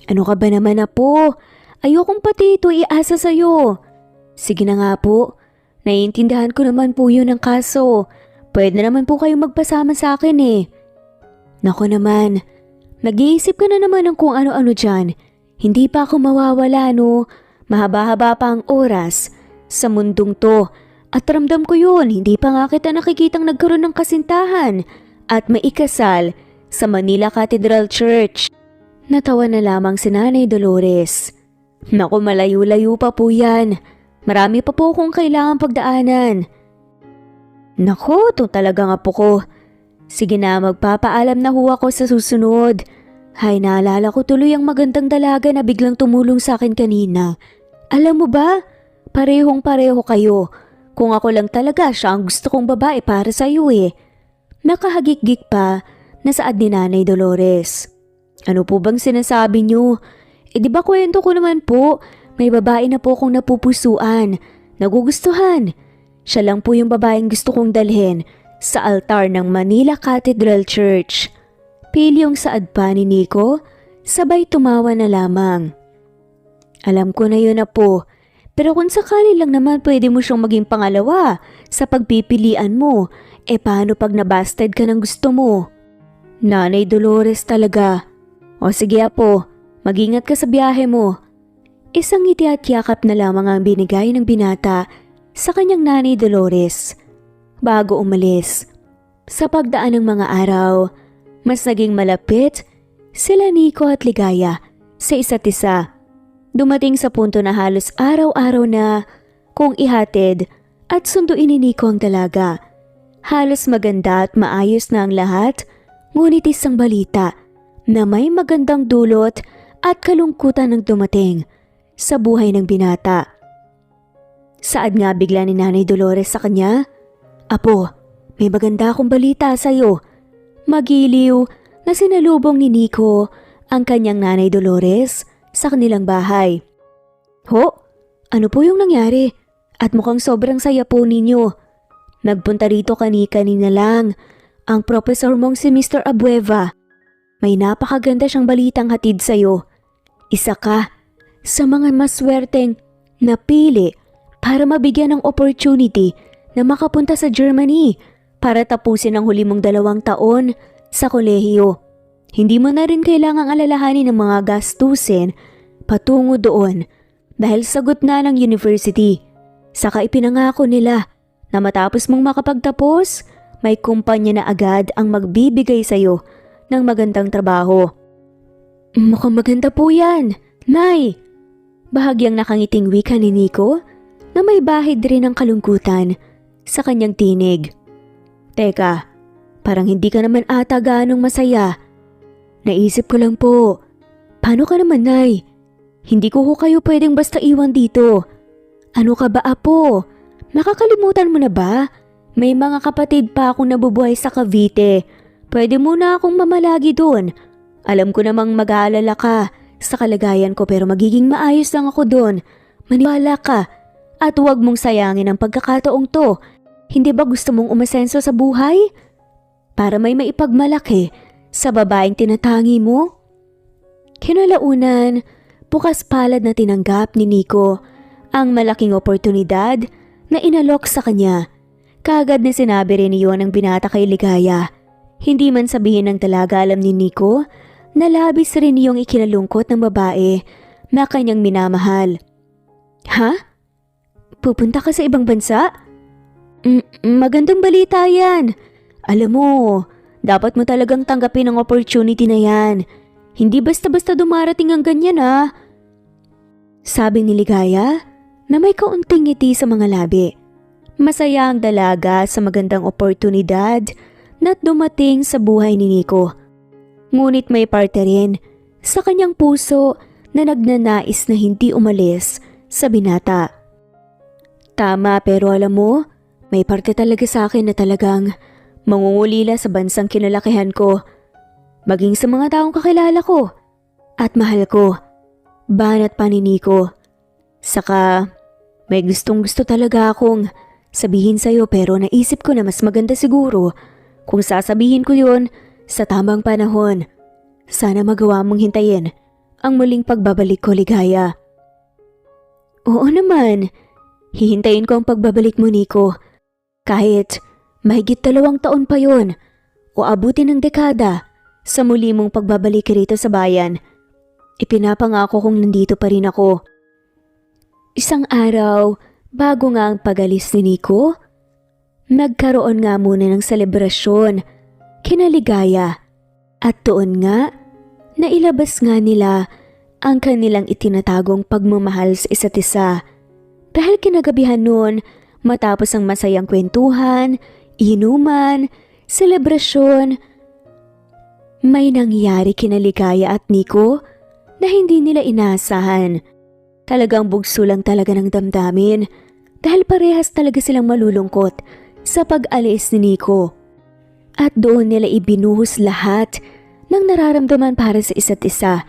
Ano ka ba naman na po? Ayokong pati ito iasa sa'yo. Sige na nga po. Naiintindihan ko naman po yun ang kaso. Pwede naman po kayong magpasama sa akin eh. Nako naman, nag-iisip ka na naman ng kung ano-ano dyan. Hindi pa ako mawawala no. Mahaba-haba pa ang oras sa mundong to. At ramdam ko yun, hindi pa nga kita nakikitang nagkaroon ng kasintahan at maikasal sa Manila Cathedral Church. Natawa na lamang si Nanay Dolores. Naku, malayo-layo pa po yan. Marami pa po akong kailangan pagdaanan. Naku, ito talaga nga po ko. Sige na, magpapaalam na ho ako sa susunod. Hay, naalala ko tuloy ang magandang dalaga na biglang tumulong sa akin kanina. Alam mo ba, parehong-pareho kayo. Kung ako lang talaga siya ang gusto kong babae para sa iyo eh. Nakahagik-gik pa na saad ni Nanay Dolores. Ano po bang sinasabi niyo? Di ba kwento ko naman po, may babae na po akong napupusuan, nagugustuhan. Siya lang po yung babaeng gusto kong dalhin sa altar ng Manila Cathedral Church. Pilyong saad pa ni Nico, sabay tumawa na lamang. Alam ko na yun na po. Pero kung sakali lang naman pwede mo siyang maging pangalawa sa pagpipilian mo, paano pag nabasted ka ng gusto mo? Nanay Dolores talaga. O sige apo, mag-ingat ka sa biyahe mo. Isang ngiti at yakap na lamang ang binigay ng binata sa kanyang Nanay Dolores bago umalis. Sa pagdaan ng mga araw, mas naging malapit sila Nico at Ligaya sa isa't isa. Dumating sa punto na halos araw-araw na kung ihatid at sunduin ni Nico ang dalaga. Halos maganda at maayos na ang lahat, ngunit isang balita na may magandang dulot at kalungkutan ang dumating sa buhay ng binata. Saad nga bigla ni Nanay Dolores sa kanya, Apo, may maganda akong balita sa iyo. Magiliw na sinalubong ni Nico ang kanyang Nanay Dolores sa kanilang bahay. Ho? Ano po yung nangyari? At mukhang sobrang saya po ninyo. Nagpunta rito kanina lang ang professor mong si Mr. Abueva. May napakaganda siyang balitang hatid sa'yo. Isa ka sa mga maswerteng napili para mabigyan ng opportunity na makapunta sa Germany para tapusin ang huli mong 2 taon sa kolehiyo. Hindi mo na rin kailangang alalahanin ng mga gastusin patungo doon dahil sagot na ng university. Saka ipinangako nila na matapos mong makapagtapos, may kumpanya na agad ang magbibigay sa'yo ng magandang trabaho. Mukhang maganda po yan, Nay. Bahagyang nakangiting wika ni Nico na may bahid rin ng kalungkutan sa kanyang tinig. Teka, parang hindi ka naman ata gaanong masaya. Naisip ko lang po, paano ka naman, Nay? Hindi ko kayo pwedeng basta iwan dito. Ano ka ba, Apo? Nakakalimutan mo na ba? May mga kapatid pa akong nabubuhay sa Cavite. Pwede muna akong mamalagi doon. Alam ko namang mag-aalala ka sa kalagayan ko pero magiging maayos lang ako doon. Maniwala ka at huwag mong sayangin ang pagkakataong to. Hindi ba gusto mong umasenso sa buhay? Para may maipagmalaki sa babaeng tinatangi mo? Kinalaunan, bukas palad na tinanggap ni Nico ang malaking oportunidad na inalok sa kanya. Kaagad na sinabi rin iyon ng binata kay Ligaya. Hindi man sabihin ng talaga alam ni Nico na labis rin yung ikinalungkot ng babae na kanyang minamahal. Ha? Pupunta ka sa ibang bansa? Magandang balita yan. Alam mo, dapat mo talagang tanggapin ang opportunity na yan. Hindi basta-basta dumarating ang ganyan ha. Sabi ni Ligaya na may kaunting ngiti sa mga labi. Masaya ang dalaga sa magandang oportunidad na dumating sa buhay ni Nico. Ngunit may parte rin sa kanyang puso na nagnanais na hindi umalis sa binata. Tama, pero alam mo, may parte talaga sa akin na talagang mangungulila sa bansang kinalakihan ko. Maging sa mga taong kakilala ko at mahal ko. Banat pa ni Nico. Saka may gustong-gusto talaga akong sabihin sa'yo pero naisip ko na mas maganda siguro kung sasabihin ko yun sa tamang panahon. Sana magawa mong hintayin ang muling pagbabalik ko, Ligaya. Oo naman. Hihintayin ko ang pagbabalik mo, Nico. Kahit mahigit 2 taon pa yon o abutin ng dekada sa muli mong pagbabalik rito sa bayan. Ipinapangako kong nandito pa rin ako. Isang araw, bago nga ang pag-alis ni Nico, nagkaroon nga muna ng selebrasyon kina Ligaya at doon nga nailabas nga nila ang kanilang itinatagong pagmamahal sa isa't isa. Dahil kinagabihan noon, matapos ang masayang kwentuhan, inuman, selebrasyon, may nangyari kina Ligaya at Nico na hindi nila inaasahan. Talagang bugso lang talaga ng damdamin dahil parehas talaga silang malulungkot sa pag-alis ni Nico. At doon nila ibinuhos lahat ng nararamdaman para sa isa't isa.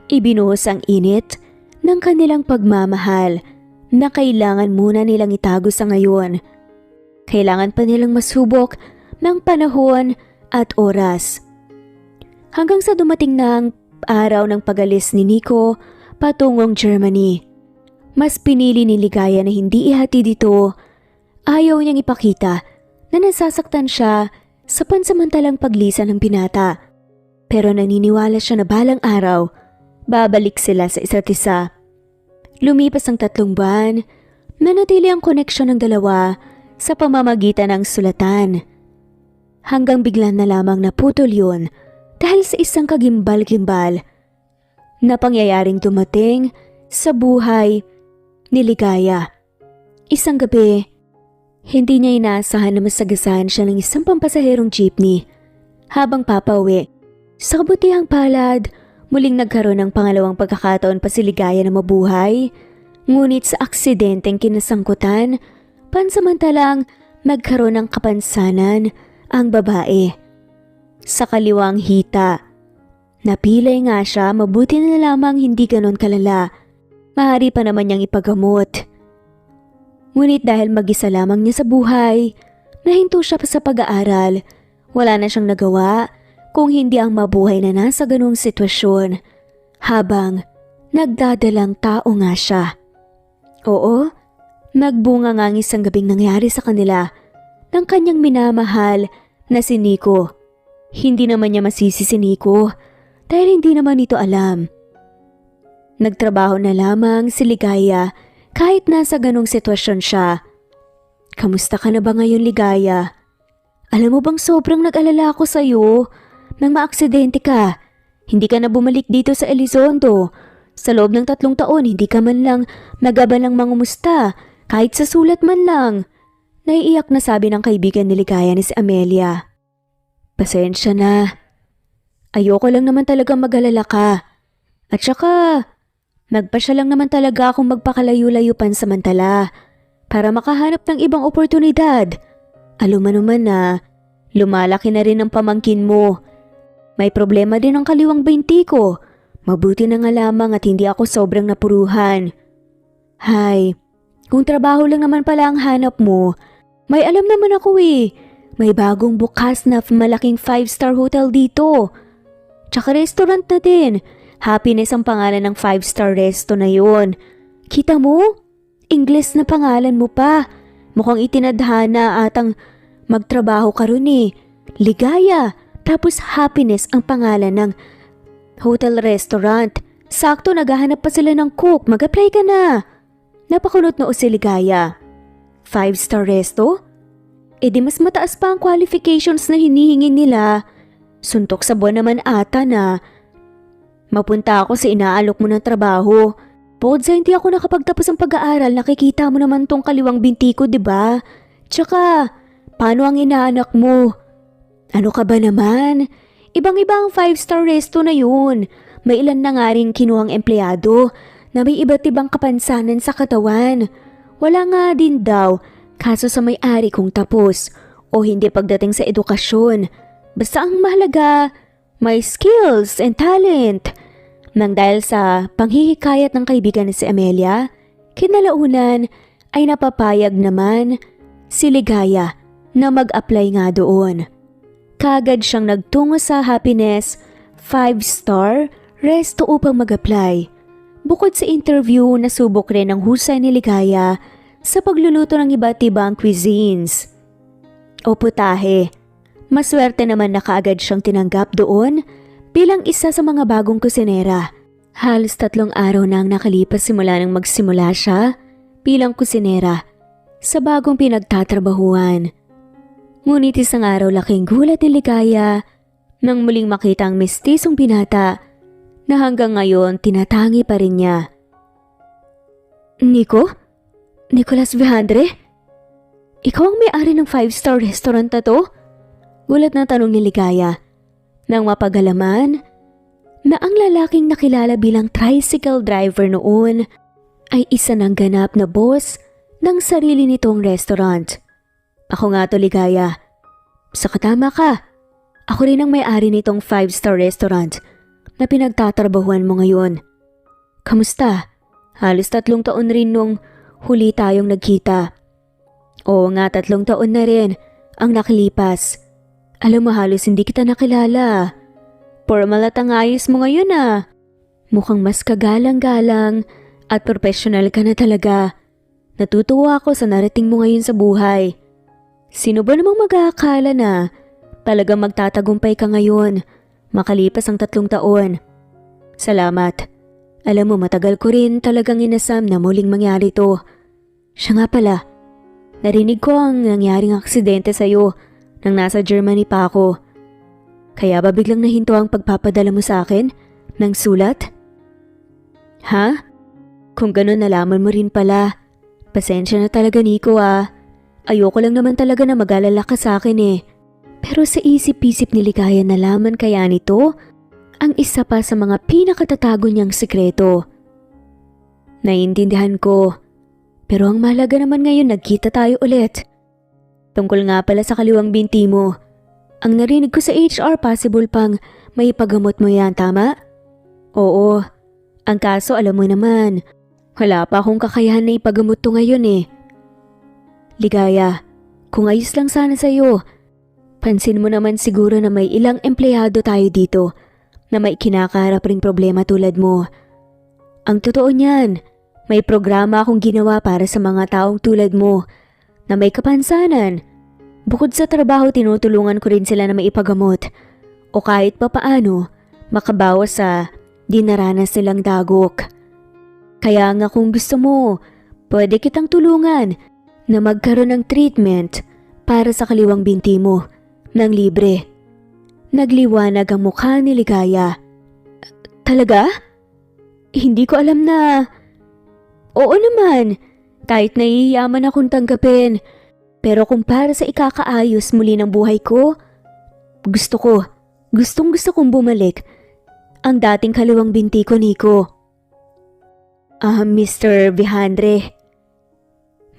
Ibinuhos ang init ng kanilang pagmamahal na kailangan muna nilang itago sa ngayon. Kailangan pa nilang masubok ng panahon at oras. Hanggang sa dumating na ang araw ng pag-alis ni Nico patungong Germany. Mas pinili ni Ligaya na hindi ihatid ito. Ayaw niyang ipakita na nasasaktan siya sa pansamantalang paglisan ng binata. Pero naniniwala siya na balang araw, babalik sila sa isa't isa. Lumipas ang 3 buwan, nanatili ang koneksyon ng dalawa sa pamamagitan ng sulatan. Hanggang bigla na lamang naputol yun dahil sa isang kagimbal-gimbal na pangyayaring dumating sa buhay ni Ligaya. Isang gabi, hindi niya inaasahan na masagasaan siya ng isang pampasaherong jeepney. Habang papauwi, sa kabutihang palad, muling nagkaroon ng pangalawang pagkakataon pa si Ligaya na mabuhay. Ngunit sa aksidenteng kinasangkutan, pansamantalang nagkaroon ng kapansanan ang babae. Sa kaliwang hita, napilay nga siya, mabuti na lamang hindi ganon kalala. Maaari pa naman niyang ipagamot. Ngunit dahil mag-isa lamang niya sa buhay, nahinto siya pa sa pag-aaral. Wala na siyang nagawa kung hindi ang mabuhay na nasa ganung sitwasyon habang nagdadalang tao nga siya. Oo, nagbunga nga ang isang gabing nangyari sa kanila ng kanyang minamahal na si Nico. Hindi naman niya masisi si Nico dahil hindi naman ito alam Nagtrabaho na lamang si Ligaya kahit nasa ganong sitwasyon siya. Kamusta ka na ba ngayon, Ligaya? Alam mo bang sobrang nag-alala ako sa'yo nang maaksidente ka. Hindi ka na bumalik dito sa Elizondo. Sa loob ng 3 taon, hindi ka man lang nagabalang mangumusta, kahit sa sulat man lang. Naiiyak na sabi ng kaibigan ni Ligaya ni si Amelia. Pasensya na. Ayoko lang naman talaga mag-alala ka. At saka, nagpasya lang naman talaga akong magpakalayo-layo pansamantala para makahanap ng ibang oportunidad. Alam mo naman na, lumalaki na rin ang pamangkin mo. May problema din ang kaliwang binti ko. Mabuti na nga lamang at hindi ako sobrang napuruhan. Hay, kung trabaho lang naman pala ang hanap mo, may alam naman ako eh. May bagong bukas na malaking 5-star hotel dito. Tsaka restaurant na din. Happiness ang pangalan ng 5-star resto na yun. Kita mo? Ingles na pangalan mo pa. Mukhang itinadhana atang magtrabaho ka ron eh. Ligaya. Tapos happiness ang pangalan ng hotel restaurant. Sakto naghahanap pa sila ng cook. Mag-apply ka na. Napakunot noo si Ligaya. 5-star resto? E di mas mataas pa ang qualifications na hinihingi nila. Suntok sa buwan naman ata na mapunta ako sa inaalok mo ng trabaho. Bukod sa hindi ako nakapagtapos ng pag-aaral, nakikita mo naman tong kaliwang binti ko, diba? Tsaka, paano ang inaanak mo? Ano ka ba naman? Ibang-iba ang 5-star resto na yun. May ilan na nga rin kinuhang empleyado na may iba't ibang kapansanan sa katawan. Wala nga din daw, kaso sa may-ari kung tapos o hindi pagdating sa edukasyon. Basta ang mahalaga, may skills and talent. Nang dahil sa panghihikayat ng kaibigan ni si Amelia, kinalaunan ay napapayag naman si Ligaya na mag-apply nga doon. Kaagad siyang nagtungo sa Happiness 5-star resto upang mag-apply. Bukod sa interview, nasubok rin ang husay ni Ligaya sa pagluluto ng iba't ibang cuisines o putahe. Maswerte naman na kaagad siyang tinanggap doon bilang isa sa mga bagong kusinera. Halos 3 araw na ang nakalipas simula nang magsimula siya bilang kusinera sa bagong pinagtatrabahuan. Ngunit isang araw laking gulat ni Ligaya nang muling makita ang mistisong binata na hanggang ngayon tinatangi pa rin niya. Nico? Nicolas Vejandre? Ikaw ang may-ari ng 5-star restaurant na to? Gulat na tanong ni Ligaya nang mapagalaman na ang lalaking nakilala bilang tricycle driver noon ay isa ng ganap na boss ng sarili nitong restaurant. Ako nga to, Ligaya. Saka tama ka. Ako rin ang may-ari nitong 5-star restaurant na pinagtatrabahuan mo ngayon. Kamusta? Halos 3 taon rin nung huli tayong nagkita. Oo nga, 3 taon na rin ang nakalipas. Alam mo, halos hindi kita nakilala. Formal at ang ayos mo ngayon ah. Mukhang mas kagalang-galang at professional ka na talaga. Natutuwa ako sa narating mo ngayon sa buhay. Sino ba namang mag-aakala na talagang magtatagumpay ka ngayon makalipas ang 3 taon? Salamat. Alam mo, matagal ko rin talagang inasam na muling mangyari to. Siya nga pala, narinig ko ang nangyaring aksidente sa'yo nang nasa Germany pa ako. Kaya ba biglang nahinto ang pagpapadala mo sa akin ng sulat? Ha? Kung ganun, nalaman mo rin pala. Pasensya na talaga, Nico ah. Ayoko lang naman talaga na mag-alala ka sa akin eh. Pero sa isip-isip ni Ligaya nalaman kaya nito ang isa pa sa mga pinakatatago niyang sekreto. Naiintindihan ko. Pero ang mahalaga naman ngayon, nagkita tayo ulit. Tungkol nga pala sa kaliwang binti mo. Ang narinig ko sa HR, possible pang may pagamot mo yan, tama? Oo. Ang kaso, alam mo naman, wala pa akong kakayahan na ipagamot to ngayon eh. Ligaya, kung ayos lang sana sa'yo, pansin mo naman siguro na may ilang empleyado tayo dito na may kinakaharap ring problema tulad mo. Ang totoo niyan, may programa akong ginawa para sa mga taong tulad mo na may kapansanan. Bukod sa trabaho, tinutulungan ko rin sila na maipagamot o kahit papaano makabawas sa dinaranas nilang dagok. Kaya nga kung gusto mo, pwede kitang tulungan na magkaroon ng treatment para sa kaliwang binti mo ng libre. Nagliwanag ang mukha ni Ligaya. Talaga? Hindi ko alam na... Oo naman, kahit naiyaman akong tanggapin. Pero kung para sa ikakaayos muli ng buhay ko, gustong gusto kong bumalik ang dating kaliwang binti ko, Nico. Mr. Vihandre,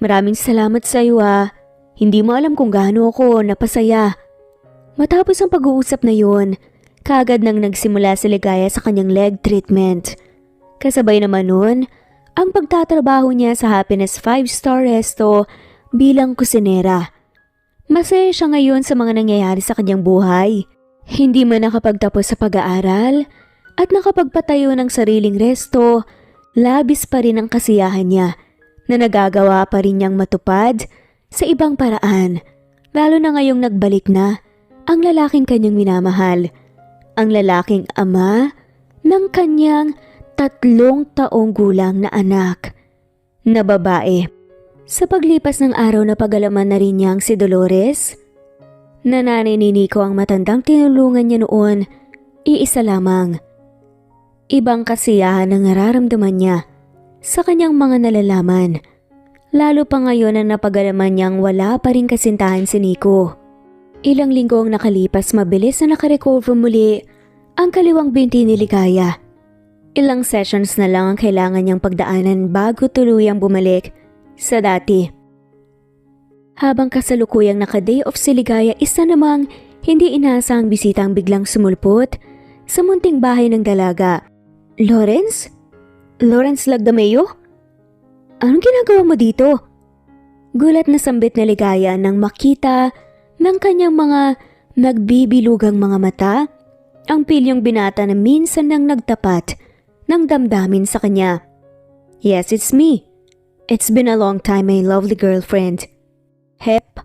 maraming salamat sa iyo Hindi mo alam kung gaano ako napasaya. Matapos ang pag-uusap na yun, kaagad nang nagsimula si Ligaya sa kanyang leg treatment. Kasabay naman nun, ang pagtatrabaho niya sa Happiness 5-Star Resto bilang kusinera. Masaya siya ngayon sa mga nangyayari sa kanyang buhay. Hindi man nakapagtapos sa pag-aaral at nakapagpatayo ng sariling resto, labis pa rin ang kasiyahan niya na nagagawa pa rin niyang matupad sa ibang paraan, lalo na ngayong nagbalik na ang lalaking kanyang minamahal, ang lalaking ama ng kanyang 3 taong gulang na anak na babae. Sa paglipas ng araw na pag-alaman na rin niyang si Dolores, na nanay ni Nico ang matandang tinulungan niya noon, iisa lamang. Ibang kasiyahan ang nararamdaman niya sa kanyang mga nalalaman, lalo pa ngayon na napag-alaman niyang wala pa rin kasintahan si Nico. Ilang linggo ang nakalipas, mabilis na nakarecover muli ang kaliwang binti ni Ligaya. Ilang sessions na lang ang kailangan niyang pagdaanan bago tuluyang bumalik sa dati. Habang kasalukuyang naka-day off si Ligaya, isa namang hindi inaasahang bisita ang biglang sumulpot sa munting bahay ng dalaga. Lawrence? Lawrence Lagdameo? Anong ginagawa mo dito? Gulat na sambit na Ligaya nang makita ng kanyang mga nagbibilugang mga mata ang pilyong binata na minsan nang nagtapat ng damdamin sa kanya. Yes, it's me. It's been a long time, my lovely girlfriend. Hep,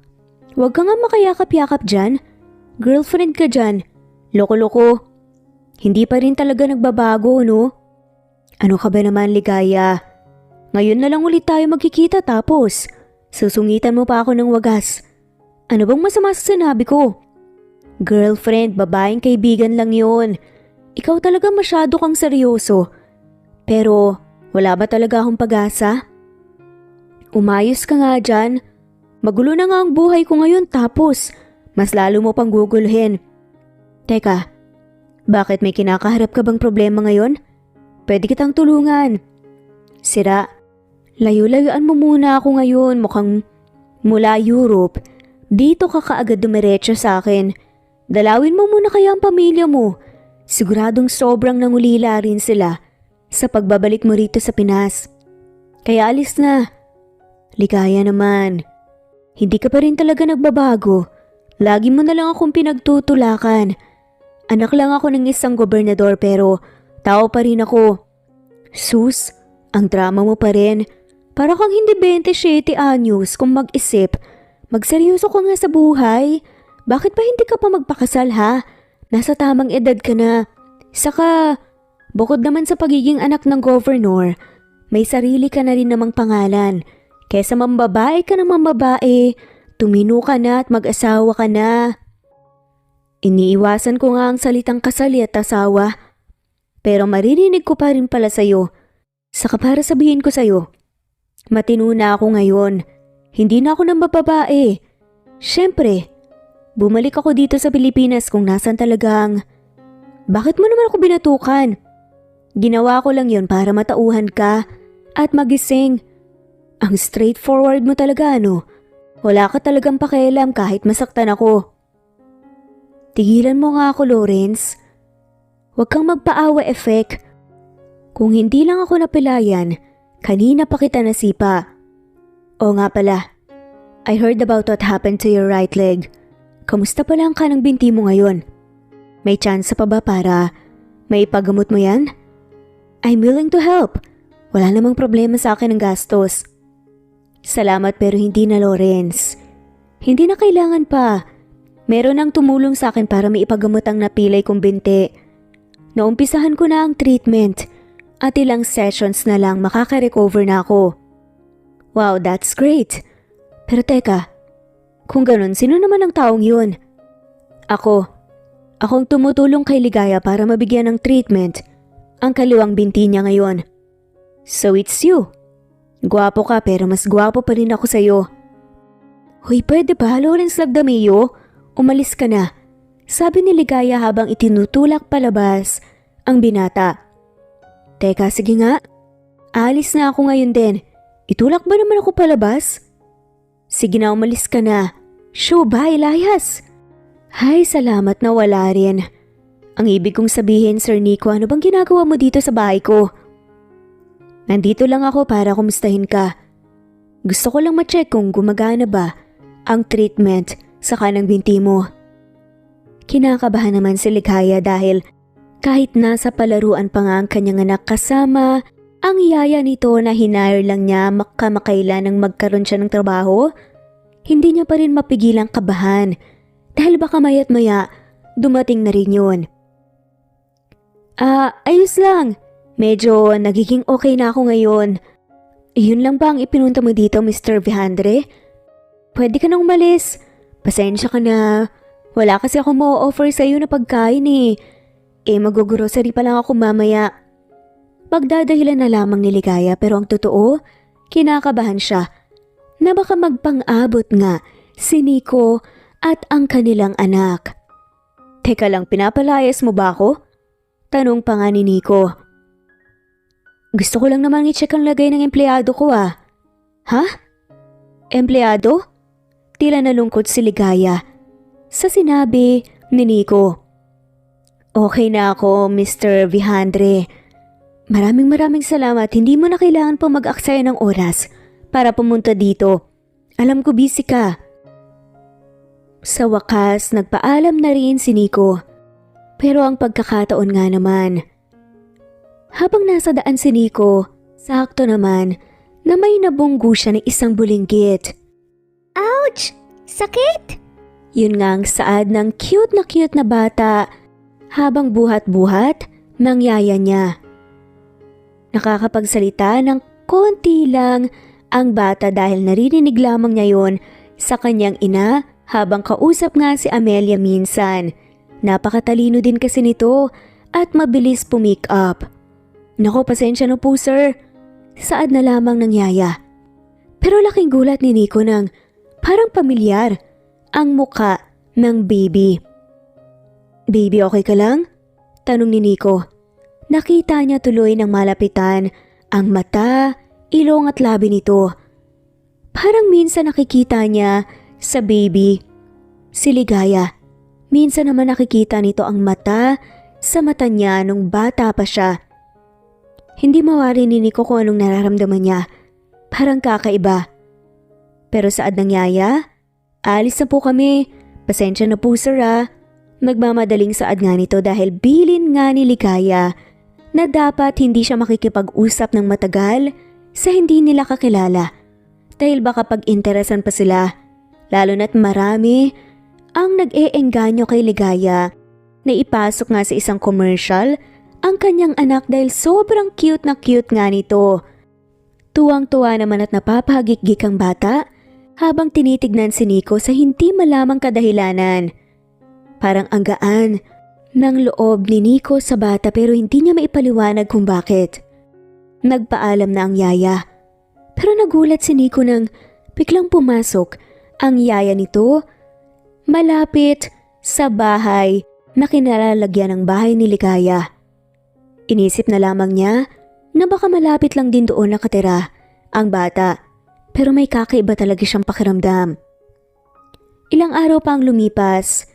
wag ka nga makayakap-yakap dyan. Girlfriend ka dyan. Loko-loko. Hindi pa rin talaga nagbabago, no? Ano ka ba naman, Ligaya? Ngayon na lang ulit tayo magkikita tapos susungitan mo pa ako ng wagas. Ano bang masama sa sinabi ko? Girlfriend, babaeng kaibigan lang yon. Ikaw talaga masyado kang seryoso. Pero wala ba talaga akong pag-asa? Umayos ka nga dyan. Magulo na nga ang buhay ko ngayon tapos mas lalo mo pang guguluhin. Teka, bakit may kinakaharap ka bang problema ngayon? Pwede kitang tulungan. Sira, layo-layuan mo muna ako ngayon, mukhang mula Europe. Dito ka kaagad dumiretso sa akin. Dalawin mo muna kaya ang pamilya mo. Siguradong sobrang nangulila rin sila sa pagbabalik mo rito sa Pinas. Kaya alis na. Ligaya naman. Hindi ka pa rin talaga nagbabago. Lagi mo na lang akong pinagtutulakan. Anak lang ako ng isang gobernador pero tao pa rin ako. Sus, ang drama mo pa rin. Para kang hindi 27 anyos kung mag-isip. Magseryoso ka nga sa buhay. Bakit ba hindi ka pa magpakasal ha? Nasa tamang edad ka na. Saka, bukod naman sa pagiging anak ng governor, may sarili ka na rin namang pangalan. Kesa mambabae ka ng mambabae, tumino ka na at mag-asawa ka na. Iniiwasan ko nga ang salitang kasal at asawa. Pero maririnig ko pa rin pala sa'yo. Saka para sabihin ko sa'yo, matino na ako ngayon. Hindi na ako ng babae. Siyempre, bumalik ako dito sa Pilipinas kung nasan talagang... Bakit mo naman ako binatukan? Ginawa ko lang yon para matauhan ka at magising. Ang straightforward mo talaga, ano? Wala ka talagang pakialam kahit masaktan ako. Tigilan mo nga ako, Lawrence. Huwag kang magpaawa effect. Kung hindi lang ako napilayan, kanina pa kita nasipa. O nga pala, I heard about what happened to your right leg. Kamusta pala ang kanang binti mo ngayon? May chance pa ba para maipagamot mo yan? I'm willing to help. Wala namang problema sa akin ng gastos. Salamat pero hindi na, Lawrence. Hindi na kailangan pa. Meron nang tumulong sa akin para maipagamot ang napilay kong binti. Naumpisahan ko na ang treatment. at ilang sessions na lang makaka-recover na ako. Wow, that's great. Pero teka, kung ganun, sino naman ang taong yun? Ako. Akong tumutulong kay Ligaya para mabigyan ng treatment ang kaliwang binti niya ngayon. So it's you. Gwapo ka pero mas gwapo pa rin ako sa'yo. Hoy, pwede ba, Lawrence Lagdameo? Umalis ka na. Sabi ni Ligaya habang itinutulak palabas ang binata. Teka, sige nga. Alis na ako ngayon din. Itulak ba naman ako palabas? Sige na, umalis ka na. Shoo, bye, layas. Hay, salamat na wala rin. Ang ibig kong sabihin, Sir Nico, ano bang ginagawa mo dito sa bahay ko? Nandito lang ako para kumustahin ka. Gusto ko lang ma-check kung gumagana ba ang treatment sa kanang binti mo. Kinakabahan naman si Ligaya dahil kahit nasa palaruan pa nga ang kanyang anak kasama ang yaya nito na hinire lang niya makamakailan nang magkaroon siya ng trabaho, hindi niya pa rin mapigilang kabahan dahil baka maya't maya dumating na rin yun. Ayos lang. Medyo nagiging okay na ako ngayon. Yun lang ba ang ipinunta mo dito, Mr. Vihandre? Pwede ka nang umalis. Pasensya ka na. Wala kasi ako ma-offer sa'yo na pagkain eh. Mag-grocery pa lang ako mamaya. Pagdadahilan na lamang ni Ligaya pero ang totoo, kinakabahan siya na baka magpang-abot nga si Nico at ang kanilang anak. Teka lang, pinapalayas mo ba ako? Tanong pa nga ni Nico. Gusto ko lang naman i-check ang lagay ng empleyado ko ah. Ha? Empleyado? Tila nalungkot si Ligaya sa sinabi ni Nico. Okay na ako, Mr. Vihandre. Maraming salamat. Hindi mo na kailangan pa mag-aksaya ng oras para pumunta dito. Alam ko busy ka. Sa wakas, nagpaalam na rin si Nico. Pero ang pagkakataon nga naman, habang nasa daan si Nico, sakto naman na may nabunggo siya ng isang bulinggit. Ouch! Sakit! Yun nga ang saad ng cute na bata habang buhat-buhat ng yaya niya. Nakakapagsalita ng konti lang ang bata dahil naririnig lamang niya yon sa kanyang ina habang kausap nga si Amelia minsan. Napakatalino din kasi nito at mabilis pumick up. Nako, pasensya na po sir. Saad na lamang ng yaya. Pero laking gulat ni Nico nang parang pamilyar ang muka ng baby. Baby, okay ka lang? Tanong ni Nico. Nakita niya tuloy ng malapitan ang mata, ilong at labi nito. Parang minsan nakikita niya sa baby si Ligaya. Minsan naman nakikita nito ang mata sa mata niya nung bata pa siya. Hindi mawari ni Nico kung anong nararamdaman niya. Parang kakaiba. Pero saad ng yaya, alis na po kami. Pasensya na po sir ah. Nagmamadaling saad nga nito dahil bilin nga ni Ligaya na dapat hindi siya makikipag-usap ng matagal sa hindi nila kakilala. Dahil baka pag-interesan pa sila. Lalo na't marami ang nag-eengganyo kay Ligaya na ipasok nga sa isang commercial ang kanyang anak dahil sobrang cute nga nito. Tuwang-tuwa naman at napapahagik-gik ang bata habang tinitignan si Nico sa hindi malamang kadahilanan. Parang ang gaan ng loob ni Nico sa bata pero hindi niya maipaliwanag kung bakit. Nagpaalam na ang yaya. Pero nagulat si Nico nang biglang pumasok ang yaya nito malapit sa bahay na kinalalagyan ng bahay ni Ligaya. Inisip na lamang niya na baka malapit lang din doon nakatira ang bata pero may kakaiba talaga siyang pakiramdam. Ilang araw pa ang lumipas,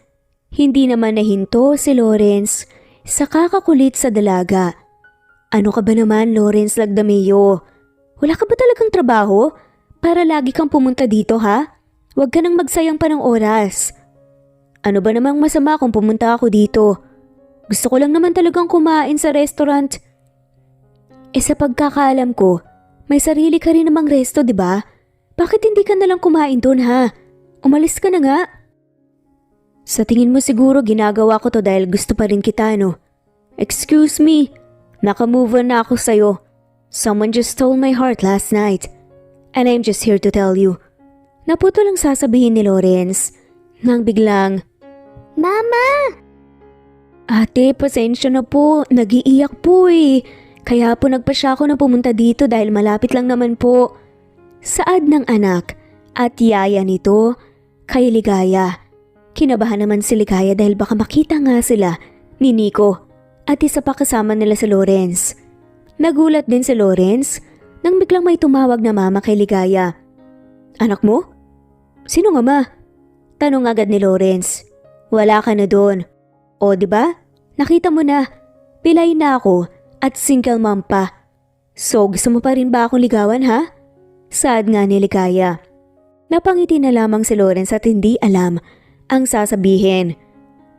hindi naman nahinto si Lawrence sa kakakulit sa dalaga. Ano ka ba naman, Lawrence Lagdameo? Wala ka ba talagang trabaho para lagi kang pumunta dito ha? Huwag ka nang magsayang pa ng oras. Ano ba namang masama kung pumunta ako dito? Gusto ko lang naman talagang kumain sa restaurant. Sa pagkakaalam ko, may sarili ka rin namang resto, di ba? Bakit hindi ka nalang kumain doon ha? Umalis ka na nga. Sa tingin mo siguro ginagawa ko to dahil gusto pa rin kita, no? Excuse me, Naka-move on na ako sa'yo. Someone just stole my heart last night. And I'm just here to tell you. Naputo lang sasabihin ni Lawrence nang biglang, Mama! Ate, pasensya na po. Nag-iiyak po eh. Kaya po nagpasya ako na pumunta dito dahil malapit lang naman po. Saad ng anak at yaya nito kay Ligaya. Kinabahan naman si Ligaya dahil baka makita nga sila ni Nico at isa pa kasama nila si Lawrence. Nagulat din si Lawrence nang biglang may tumawag na mama kay Ligaya. Anak mo? Sino nga ma? Tanong agad ni Lawrence. Wala ka na doon. O diba? Nakita mo na. Pilay na ako at single mom pa. So gusto mo pa rin ba akong ligawan ha? Saad nga ni Ligaya. Napangiti na lamang si Lawrence at hindi alam ang sasabihin.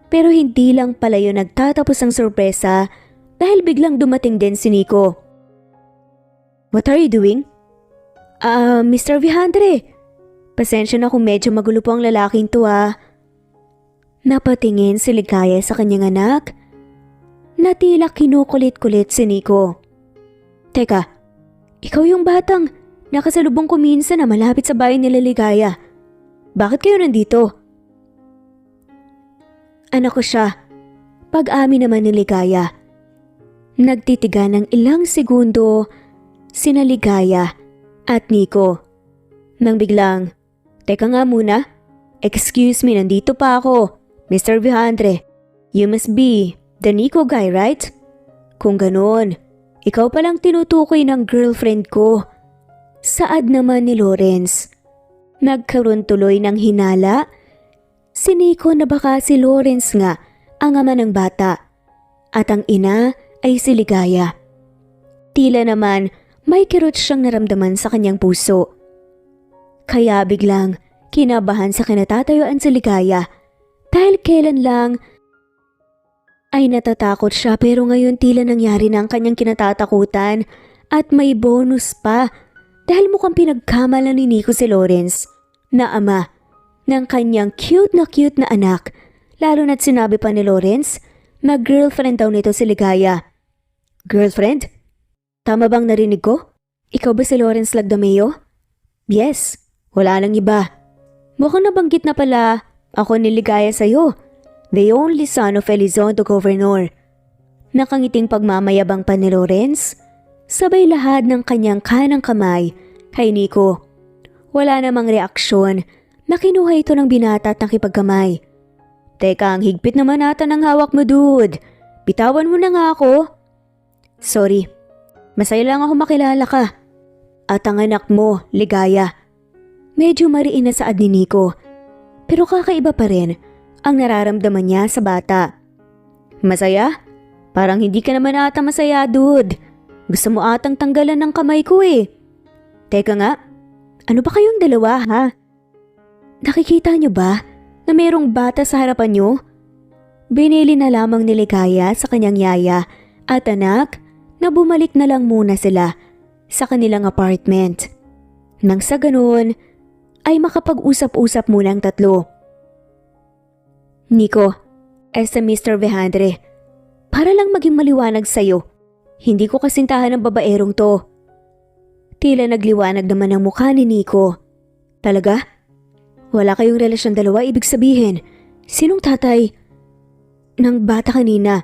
Pero hindi lang pala yun nagtatapos ang sorpresa dahil biglang dumating din si Nico. What are you doing? Mr. Vihandre. Pasensya na kung medyo magulo po ang lalaking to ah. Napatingin si Ligaya sa kanyang anak na tila kinukulit-kulit si Nico. Teka, ikaw yung batang nakasalubong ko minsan na malapit sa bahay nila Ligaya. Bakit kayo nandito? Anak ko siya. Pag-amin naman ni Ligaya. Nagtitiga ng ilang segundo sina Ligaya at Nico. Nang biglang, teka nga muna. Excuse me, nandito pa ako. Mr. Vihandre, you must be the Nico guy, right? Kung ganon, ikaw palang tinutukoy ng girlfriend ko. Saad naman ni Lawrence. Nagkaroon tuloy ng hinala si Nico na baka si Lawrence nga ang ama ng bata at ang ina ay si Ligaya. Tila naman may kirot siyang naramdaman sa kanyang puso. Kaya biglang kinabahan sa kinatatayuan si Ligaya dahil kailan lang ay natatakot siya pero ngayon tila nangyari na ang kanyang kinatatakutan at may bonus pa. Dahil mukhang pinagkamalan ni Nico si Lawrence na ama ng kanyang cute na anak, lalo na't sinabi pa ni Lawrence na girlfriend daw nito si Ligaya. Girlfriend? Tama bang narinig ko? Ikaw ba si Lawrence Lagdameo? Yes, wala nang iba. Mukhang nabanggit na pala ako ni Ligaya sa'yo, the only son of Elizondo Governor. Nakangiting pagmamayabang pa ni Lawrence. Sabay lahat ng kanyang kanang kamay kay Nico. Wala namang reaksyon na kinuha ito ng binata at nakipagkamay. Teka, ang higpit naman ata ng hawak mo, dude. Bitawan mo na nga ako. Sorry, masaya lang ako makilala ka. At ang anak mo, Ligaya. Medyo mariin na saad ni Nico. Pero kakaiba pa rin ang nararamdaman niya sa bata. Masaya? Parang hindi ka naman ata masaya, dude. Gusto mo atang tanggalan ng kamay ko eh. Teka nga, ano ba kayong dalawa ha? Nakikita niyo ba na mayroong bata sa harapan niyo? Binili na lamang ni Ligaya sa kanyang yaya at anak na bumalik na lang muna sila sa kanilang apartment. Nang sa ganoon ay makapag-usap-usap muna ang tatlo. Nico, as a Mr. Vihandre, para lang maging maliwanag sa'yo. Hindi ko kasintahan ng babaerong to. Tila nagliwanag naman ang mukha ni Nico. Talaga? Wala kayong relasyon dalawa, ibig sabihin. Sinong tatay ng bata kanina?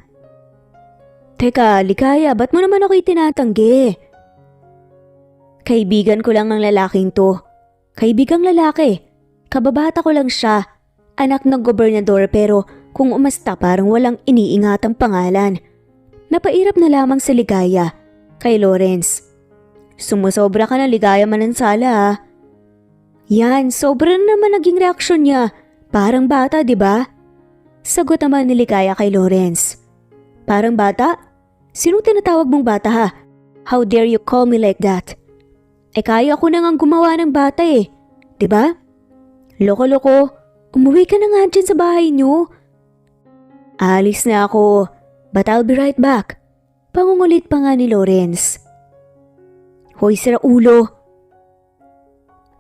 Teka, Ligaya, ba't mo naman ako itinatanggi? Kaibigan ko lang ang lalaking to. Kaibigang lalaki. Kababata ko lang siya. Anak ng gobernador pero kung umasta parang walang iniingatang pangalan. Napairap na lamang si Ligaya kay Lawrence. Sumusobra ka na, Ligaya Manansala ha. Yan, sobra na naman naging reaksyon niya. Parang bata, di ba? Sagot naman ni Ligaya kay Lawrence. Parang bata? Sinong tinatawag mong bata ha? How dare you call me like that? Kaya ko na ngang gumawa ng bata eh. Di ba? Loko-loko, umuwi ka na nga dyan sa bahay niyo. Alis na ako. But I'll be right back. Pangungulit pa nga ni Lawrence. Hoy, sira ulo.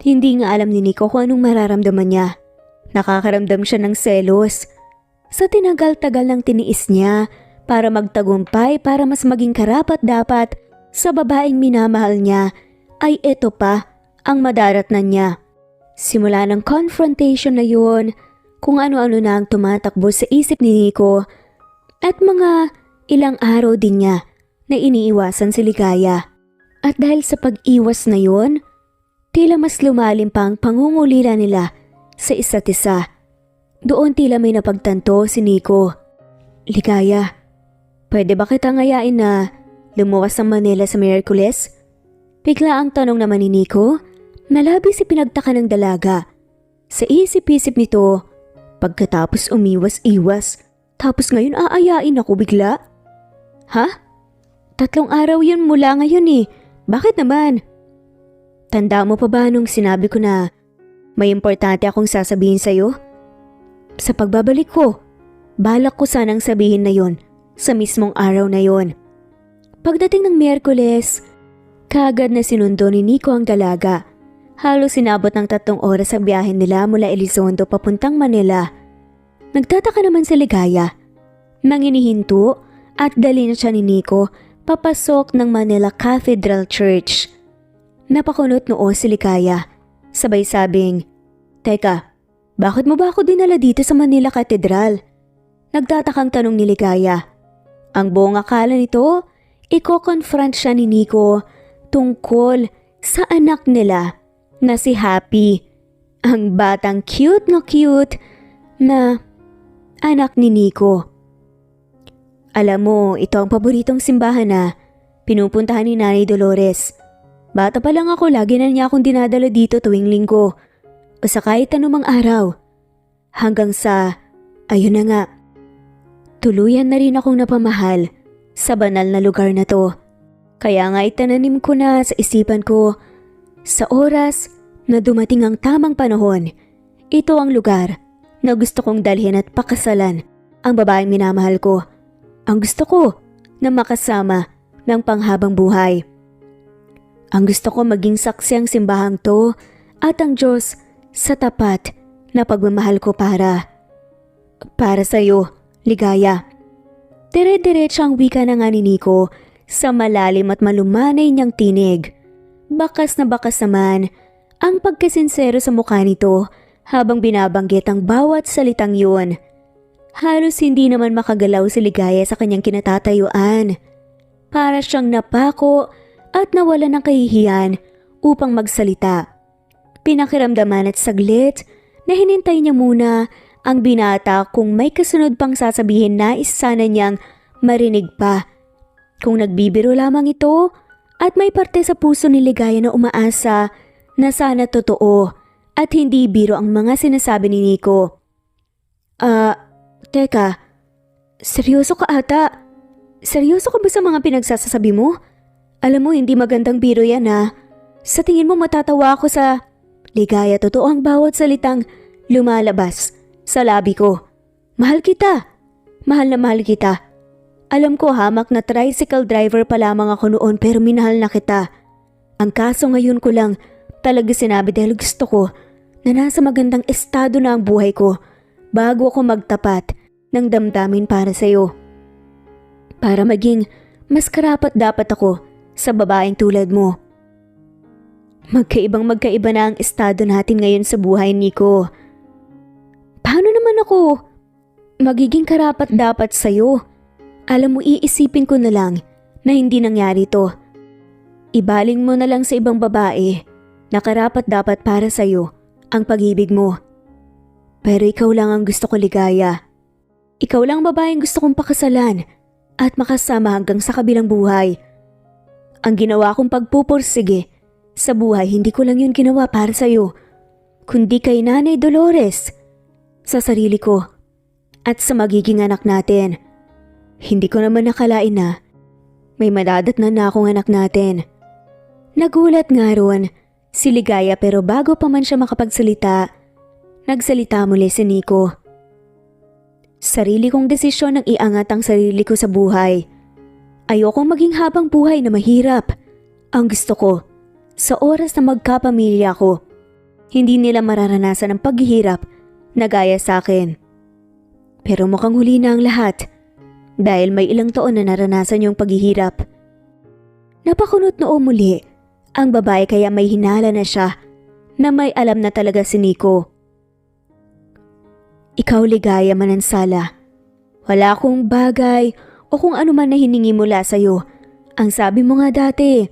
Hindi nga alam ni Nico kung anong mararamdaman niya. Nakakaramdam siya ng selos. Sa tinagal-tagal ng tiniis niya, para magtagumpay para mas maging karapat-dapat sa babaeng minamahal niya ay ito pa ang madaratnan niya. Simula ng confrontation na yun, kung ano-ano na ang tumatakbo sa isip ni Nico at mga ilang araw din niya na iniiwasan si Ligaya. At dahil sa pag-iwas na yun, tila mas lumalim pa ang pangungulila nila sa isa't isa. Doon tila may napagtanto si Nico. Ligaya, pwede ba kita ngayain na lumuwas ng Manila sa Miyerkules? Bigla ang tanong naman ni Nico na labis ipinagtaka ng dalaga. Sa isip-isip nito, pagkatapos umiwas-iwas, tapos ngayon aayain ako bigla? Ha? 3 araw yun mula ngayon eh. Bakit naman? Tanda mo pa ba nung sinabi ko na may importante akong sasabihin sa'yo? Sa pagbabalik ko, balak ko sanang sabihin na yon sa mismong araw na yon. Pagdating ng Miyerkules, kaagad na sinundo ni Nico ang dalaga. Halos sinabot ng 3 oras ang biyahe nila mula Elizondo papuntang Manila. Nagtataka naman si Ligaya. Manginihinto at dali na siya ni Nico papasok ng Manila Cathedral Church. Napakunot noo si Ligaya. Sabay sabing, "Teka, bakit mo ba ako dinala dito sa Manila Cathedral?" Nagtatakang tanong ni Ligaya. Ang buong akala nito, iko-confront siya ni Nico tungkol sa anak nila na si Happy, ang batang cute na anak ni Nico. Alam mo, ito ang paboritong simbahan na pinupuntahan ni Nanay Dolores. Bata pa lang ako, lagi na niya akong dinadala dito tuwing linggo o sa kahit anumang araw. Hanggang sa, ayun na nga, tuluyan na rin akong napamahal sa banal na lugar na to. Kaya nga itananim ko na sa isipan ko, sa oras na dumating ang tamang panahon, ito ang lugar na gusto kong dalhin at pakasalan ang babaeng minamahal ko. Ang gusto ko na makasama ng panghabang buhay. Ang gusto ko maging saksi ang simbahang to at ang Diyos sa tapat na pagmamahal ko para sa'yo, Ligaya. Dire-diretso ang wika na nga ni Nico sa malalim at malumanay niyang tinig. Bakas na bakas naman ang pagkasinsero sa mukha nito habang binabanggit ang bawat salitang yun. Halos hindi naman makagalaw si Ligaya sa kanyang kinatatayuan. Para siyang napako at nawalan ng kahihiyan upang magsalita. Pinakiramdaman at saglit na hinintay niya muna ang binata kung may kasunod pang sasabihin na sana niyang marinig pa. Kung nagbibiro lamang ito at may parte sa puso ni Ligaya na umaasa na sana totoo at hindi biro ang mga sinasabi ni Nico. Teka, seryoso ka ata? Seryoso ka ba sa mga pinagsasabi mo? Alam mo, hindi magandang biro yan ha. Sa tingin mo matatawa ako sa... Ligaya, totoo ang bawat salitang lumalabas sa labi ko. Mahal kita. Mahal na mahal kita. Alam ko hamak na tricycle driver pa lamang ako noon pero minahal na kita. Ang kaso ngayon ko lang talaga sinabi dahil gusto ko na nasa magandang estado na ang buhay ko bago ako magtapat ng damdamin para sa'yo. Para maging mas karapat dapat ako sa babaeng tulad mo. Magkaiba na ang estado natin ngayon sa buhay, Nico. Paano naman ako magiging karapat dapat sa'yo? Alam mo, iisipin ko na lang na hindi nangyari to. Ibaling mo na lang sa ibang babae na karapat dapat para sa'yo ang pag-ibig mo. Pero ikaw lang ang gusto ko, Ligaya. Ikaw lang ang babaeng gusto kong pakasalan at makasama hanggang sa kabilang buhay. Ang ginawa kong pagpupursige sa buhay, hindi ko lang yun ginawa para sa'yo, kundi kay Nanay Dolores, sa sarili ko, at sa magiging anak natin. Hindi ko naman nakalain na may madadatnan na akong anak natin. Nagulat nga ron si Ligaya pero bago pa man siya makapagsalita, nagsalita muli si Nico. Sarili kong desisyon ang iangat ang sarili ko sa buhay. Ayokong maging habang buhay na mahirap. Ang gusto ko, sa oras na magkapamilya ko, hindi nila mararanasan ang paghihirap na gaya sa akin. Pero mukhang huli na ang lahat. dahil may ilang taon na naranasan yung paghihirap. Napakunot noo muli ang babae kaya may hinala na siya na may alam na talaga si Nico. Ikaw Ligaya Manansala, wala akong bagay o kung ano man na hiningi mula sa'yo. Ang sabi mo nga dati,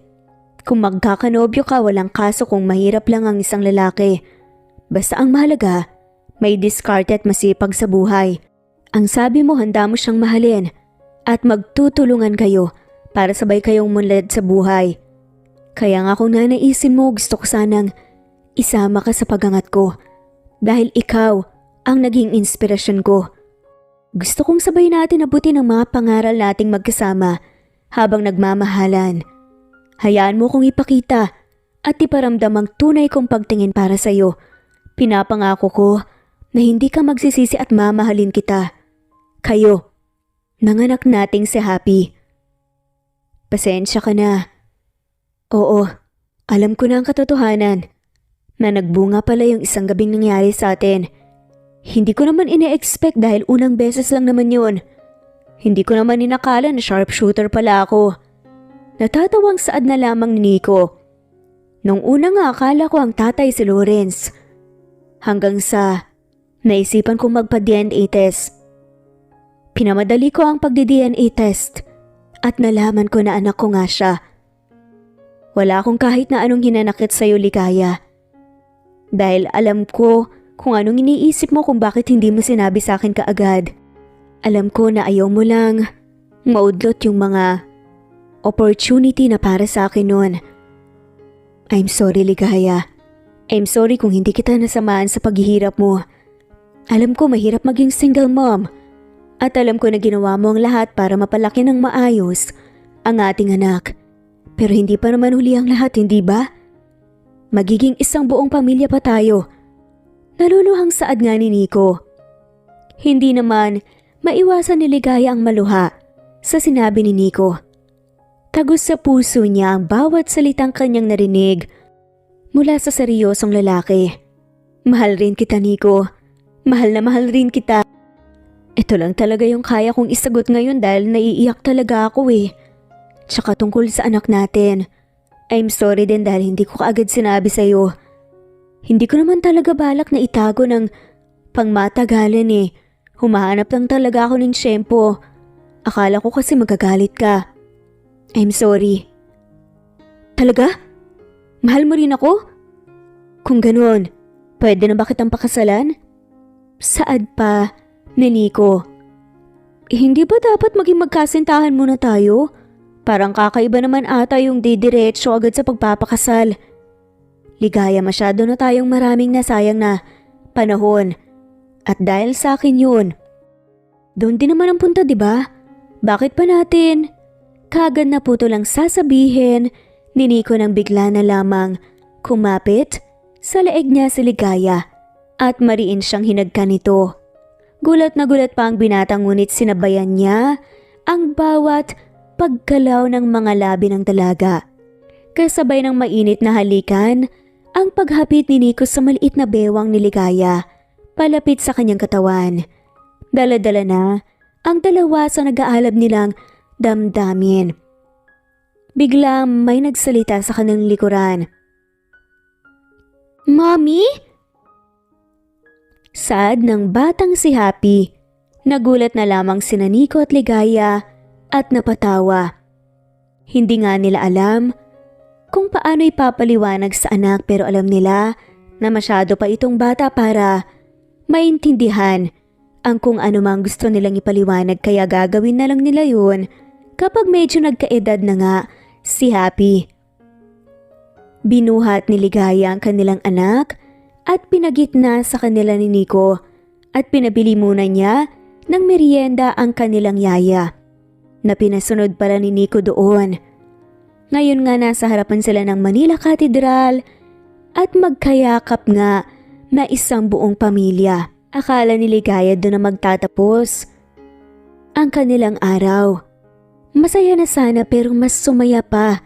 kung magkakanobyo ka walang kaso kung mahirap lang ang isang lalaki. Basta ang mahalaga, may diskarte at masipag sa buhay. Ang sabi mo handa mo siyang mahalin at magtutulungan kayo para sabay kayong munlad sa buhay. Kaya nga kung nanaisin mo gusto ko sanang isama ka sa pagangat ko dahil ikaw ang naging inspirasyon ko. Gusto kong sabay natin abutin ang mga pangaral nating magkasama habang nagmamahalan. Hayaan mo kong ipakita at iparamdam ang tunay kong pagtingin para sa'yo. Pinapangako ko na hindi ka magsisisi at mamahalin kita. Kayo, nanganak nating si Happy. Pasensya ka na. Oo, alam ko na ang katotohanan na nagbunga pala yung isang gabing nangyari sa atin. Hindi ko naman ine-expect dahil unang beses lang naman yun. Hindi ko naman inakala na sharpshooter pala ako. Natatawang saad na lamang ni Nico. Nung una nga akala ko ang tatay si Lawrence. Hanggang sa naisipan kong magpa-DNA test. Pinamadali ko ang pagdi-DNA test at nalaman ko na anak ko nga siya. Wala akong kahit na anong hinanakit sa'yo Ligaya. Dahil alam ko kung anong iniisip mo kung bakit hindi mo sinabi sa akin kaagad. Alam ko na ayaw mo lang maudlot yung mga opportunity na para sa akin noon. I'm sorry Ligaya. I'm sorry kung hindi kita nasamaan sa paghihirap mo. Alam ko mahirap maging single mom. At alam ko na ginawa mo ang lahat para mapalaki ng maayos ang ating anak. Pero hindi pa naman huli ang lahat, hindi ba? Magiging isang buong pamilya pa tayo. Naluluhang saad nga ni Nico. Hindi naman maiwasan ni Ligaya ang maluha sa sinabi ni Nico. Tagos sa puso niya ang bawat salitang kanyang narinig mula sa seryosong lalaki. Mahal rin kita Nico. Mahal na mahal rin kita. Ito lang talaga yung kaya kong isagot ngayon dahil naiiyak talaga ako eh. Tsaka tungkol sa anak natin. I'm sorry din dahil hindi ko kaagad sinabi sa'yo. Hindi ko naman talaga balak na itago ng pangmatagalan eh. Humahanap lang talaga ako ng tiyempo. Akala ko kasi magagalit ka. I'm sorry. Talaga? Mahal mo rin ako? Kung ganoon, pwede na ba kitang pakasalan? Saad pa ni Nico. Hindi ba dapat maging magkasintahan muna tayo? Parang kakaiba naman ata yung didiretso agad sa pagpapakasal. Ligaya masyado na tayong maraming nasayang na panahon. At dahil sa akin yun, doon din naman ang punta diba? Bakit pa natin? Kagad na puto lang sasabihin ni Nico nang bigla na lamang kumapit sa leeg niya si Ligaya at mariin siyang hinagkan nito. Gulat na gulat pa ang binata ngunit sinabayan niya ang bawat pagkalaw ng mga labi ng dalaga. Kasabay ng mainit na halikan, ang paghapit ni Nico sa maliit na bewang ni Ligaya palapit sa kanyang katawan. Dala-dala na ang dalawa sa nag-aalab nilang damdamin. Biglang may nagsalita sa kanilang likuran. Mommy? Saad ng batang si Happy. Nagulat na lamang sina Nico at Ligaya at napatawa. Hindi nga nila alam kung paano ipapaliwanag sa anak pero alam nila na masyado pa itong bata para maintindihan ang kung ano mang gusto nilang ipaliwanag kaya gagawin na lang nila yun kapag medyo nagkaedad na nga si Happy. Binuhat ni Ligaya ang kanilang anak at pinagitna sa kanila ni Nico at pinabili muna niya ng merienda ang kanilang yaya na pinasunod pala ni Nico doon. Ngayon nga nasa harapan sila ng Manila Cathedral at magkayakap nga na isang buong pamilya. Akala ni Ligaya doon na magtatapos ang kanilang araw. Masaya na sana pero mas sumaya pa.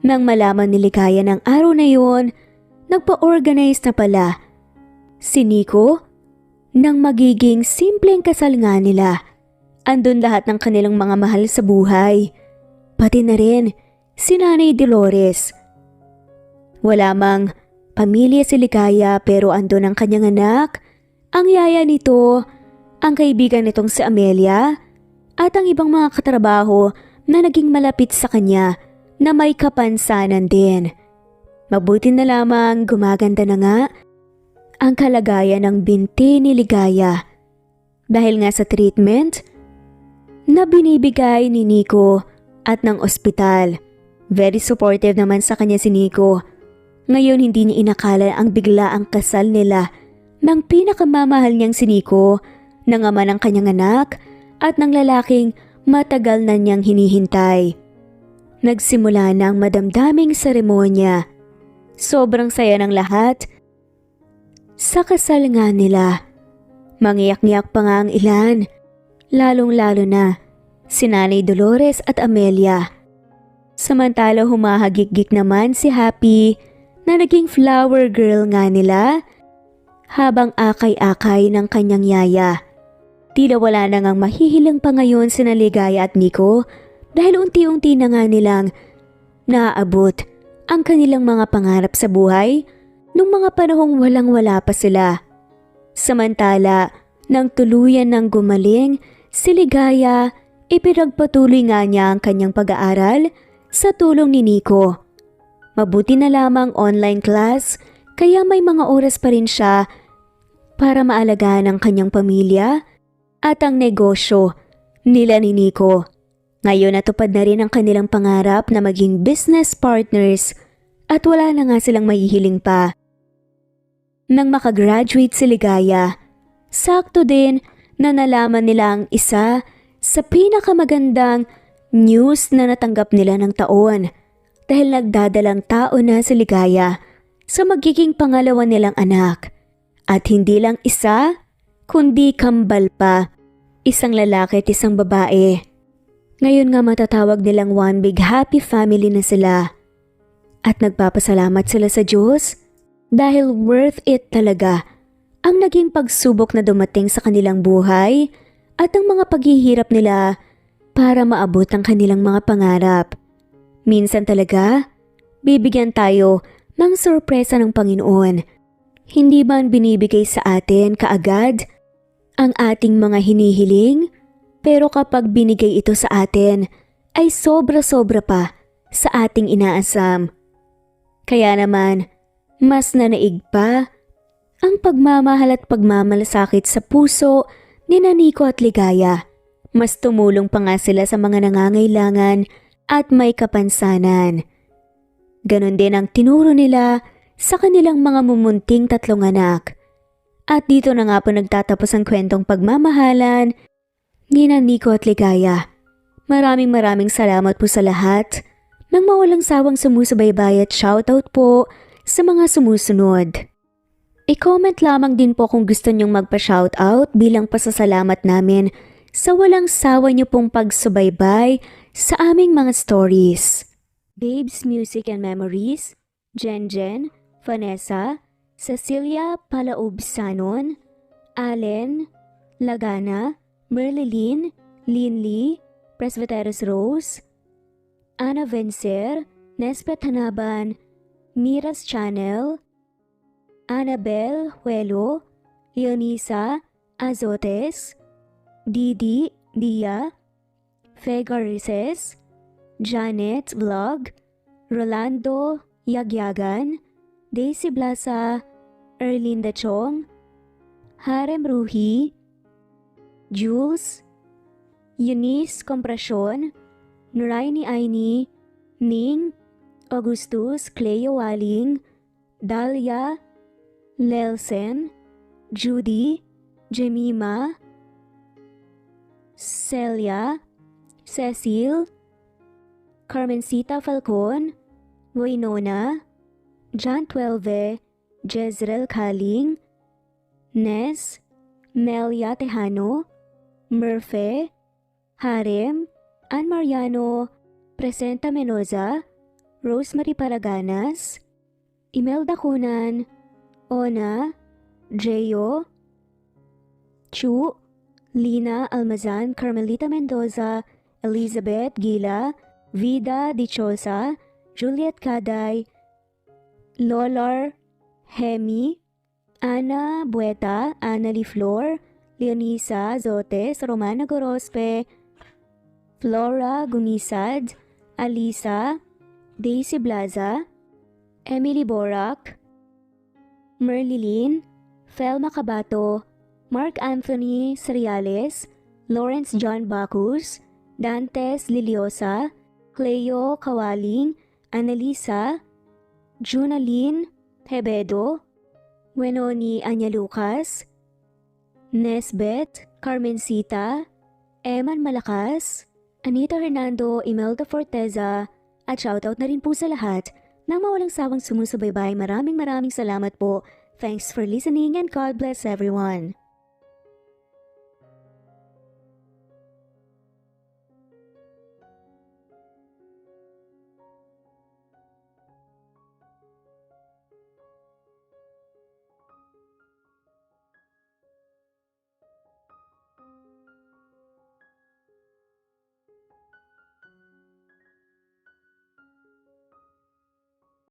Nang malaman ni Ligaya ng araw na yun, nagpa-organize na pala si Nico nang magiging simpleng kasal nga nila Andun lahat ng kanilang mga mahal sa buhay. Pati na rin si Nanay Dolores. Wala mang pamilya si Ligaya pero andun ang kanyang anak, ang yaya nito, ang kaibigan nitong si Amelia, at ang ibang mga katrabaho na naging malapit sa kanya na may kapansanan din. Mabuti na lamang gumaganda na nga ang kalagayan ng binti ni Ligaya. Dahil nga sa treatment na binibigay ni Nico at ng ospital. Very supportive naman sa kanya si Nico. Ngayon hindi niya inakala ang bigla ang kasal nila ng pinakamamahal niyang si Nico, ng ama ng kanyang anak at ng lalaking matagal na niyang hinihintay. Nagsimula na ang madamdaming seremonya. Sobrang saya ng lahat sa kasal nga nila. Mangiyak-ngiyak pa nga ang ilan, lalong-lalo na si Nanay Dolores at Amelia. Samantala humahagik-gik naman si Happy na naging flower girl nga nila habang akay-akay ng kanyang yaya. Tila wala na ngang mahihilang pa ngayon sina Ligaya at Nico dahil unti-unti na nga nilang naaabot ang kanilang mga pangarap sa buhay nung mga panahong walang-wala pa sila. Samantala, nang tuluyan ng gumaling, si Ligaya, ipinagpatuloy nga niya ang kanyang pag-aaral sa tulong ni Nico. Mabuti na lamang online class, kaya may mga oras pa rin siya para maalagaan ang kanyang pamilya at ang negosyo nila ni Nico. Ngayon natupad na rin ang kanilang pangarap na maging business partners at wala na nga silang mahihiling pa. Nang makagraduate si Ligaya, sakto din na nalaman nila ang isa sa pinakamagandang news na natanggap nila ng taon dahil nagdadalang tao na si Ligaya sa magiging pangalawa nilang anak. At hindi lang isa, kundi kambal pa, isang lalaki at isang babae. Ngayon nga matatawag nilang one big happy family na sila. At nagpapasalamat sila sa Diyos dahil worth it talaga ang naging pagsubok na dumating sa kanilang buhay at ang mga paghihirap nila para maabot ang kanilang mga pangarap. Minsan talaga, bibigyan tayo ng sorpresa ng Panginoon. Hindi man binibigay sa atin kaagad ang ating mga hinihiling, pero kapag binigay ito sa atin ay sobra-sobra pa sa ating inaasam. Kaya naman, mas nanaig pa ang pagmamahal at pagmamalasakit sa puso ni Nico at Ligaya. Mas tumulong pa nga sila sa mga nangangailangan at may kapansanan. Ganon din ang tinuro nila sa kanilang mga mumunting 3 anak. At dito na nga po nagtatapos ang kwentong pagmamahalan ni Nico at Ligaya. Maraming salamat po sa lahat ng mawalang sawang sumusubaybay at shoutout po sa mga sumusunod. I-comment lamang din po kung gusto nyong magpa-shoutout bilang pasasalamat namin sa walang sawa niyo pong pagsubaybay sa aming mga stories. Babes Music and Memories, Jen, Vanessa, Cecilia Palaubsanon, Allen, Lagana, Merlilyn, Linley, Presbyteros Rose, Ana Vencer, Nespet Hanaban, Miras Channel, Annabel Huelo, Leonisa Azotes, Didi Dia, Fegarices, Janet Vlog, Rolando Yagyagan, Daisy Blasa, Erlinda Chong, Harem Ruhi, Jules, Eunice Comprasyon, Nuraini Aini, Ning, Augustus Cleo Waling, Dalia, Lelsen, Judy, Jemima, Celia, Cecil, Carmencita Falcon, Waynona, John 12, Jezreel Kaling, Nes, Melia Tejano, Murphy, Harem, Ann Mariano, Presenta Menoza, Rosemary Paraganas, Imelda Kunan, Ona, Jeyo, Chu, Lina Almazan, Carmelita Mendoza, Elizabeth Gila, Vida Dichosa, Juliet Caday, Lolar Hemi, Ana Bueta, Annalie Flor, Leonisa Zotes, Romana Gorospe, Flora Gumisad, Alisa, Daisy Blaza, Emily Borak, Merlilin, Felma Cabato, Mark Anthony Seriales, Lawrence John Bacus, Dantes Liliosa, Cleo Kawaling, Annalisa, Junalyn Hebedo, Wenoni Anya Lucas, Nesbet, Carmencita, Eman Malakas, Anita Hernando, Imelda Forteza, at shoutout na rin po sa lahat na mawalang sawang sumusubaybay. Maraming salamat po. Thanks for listening and God bless everyone.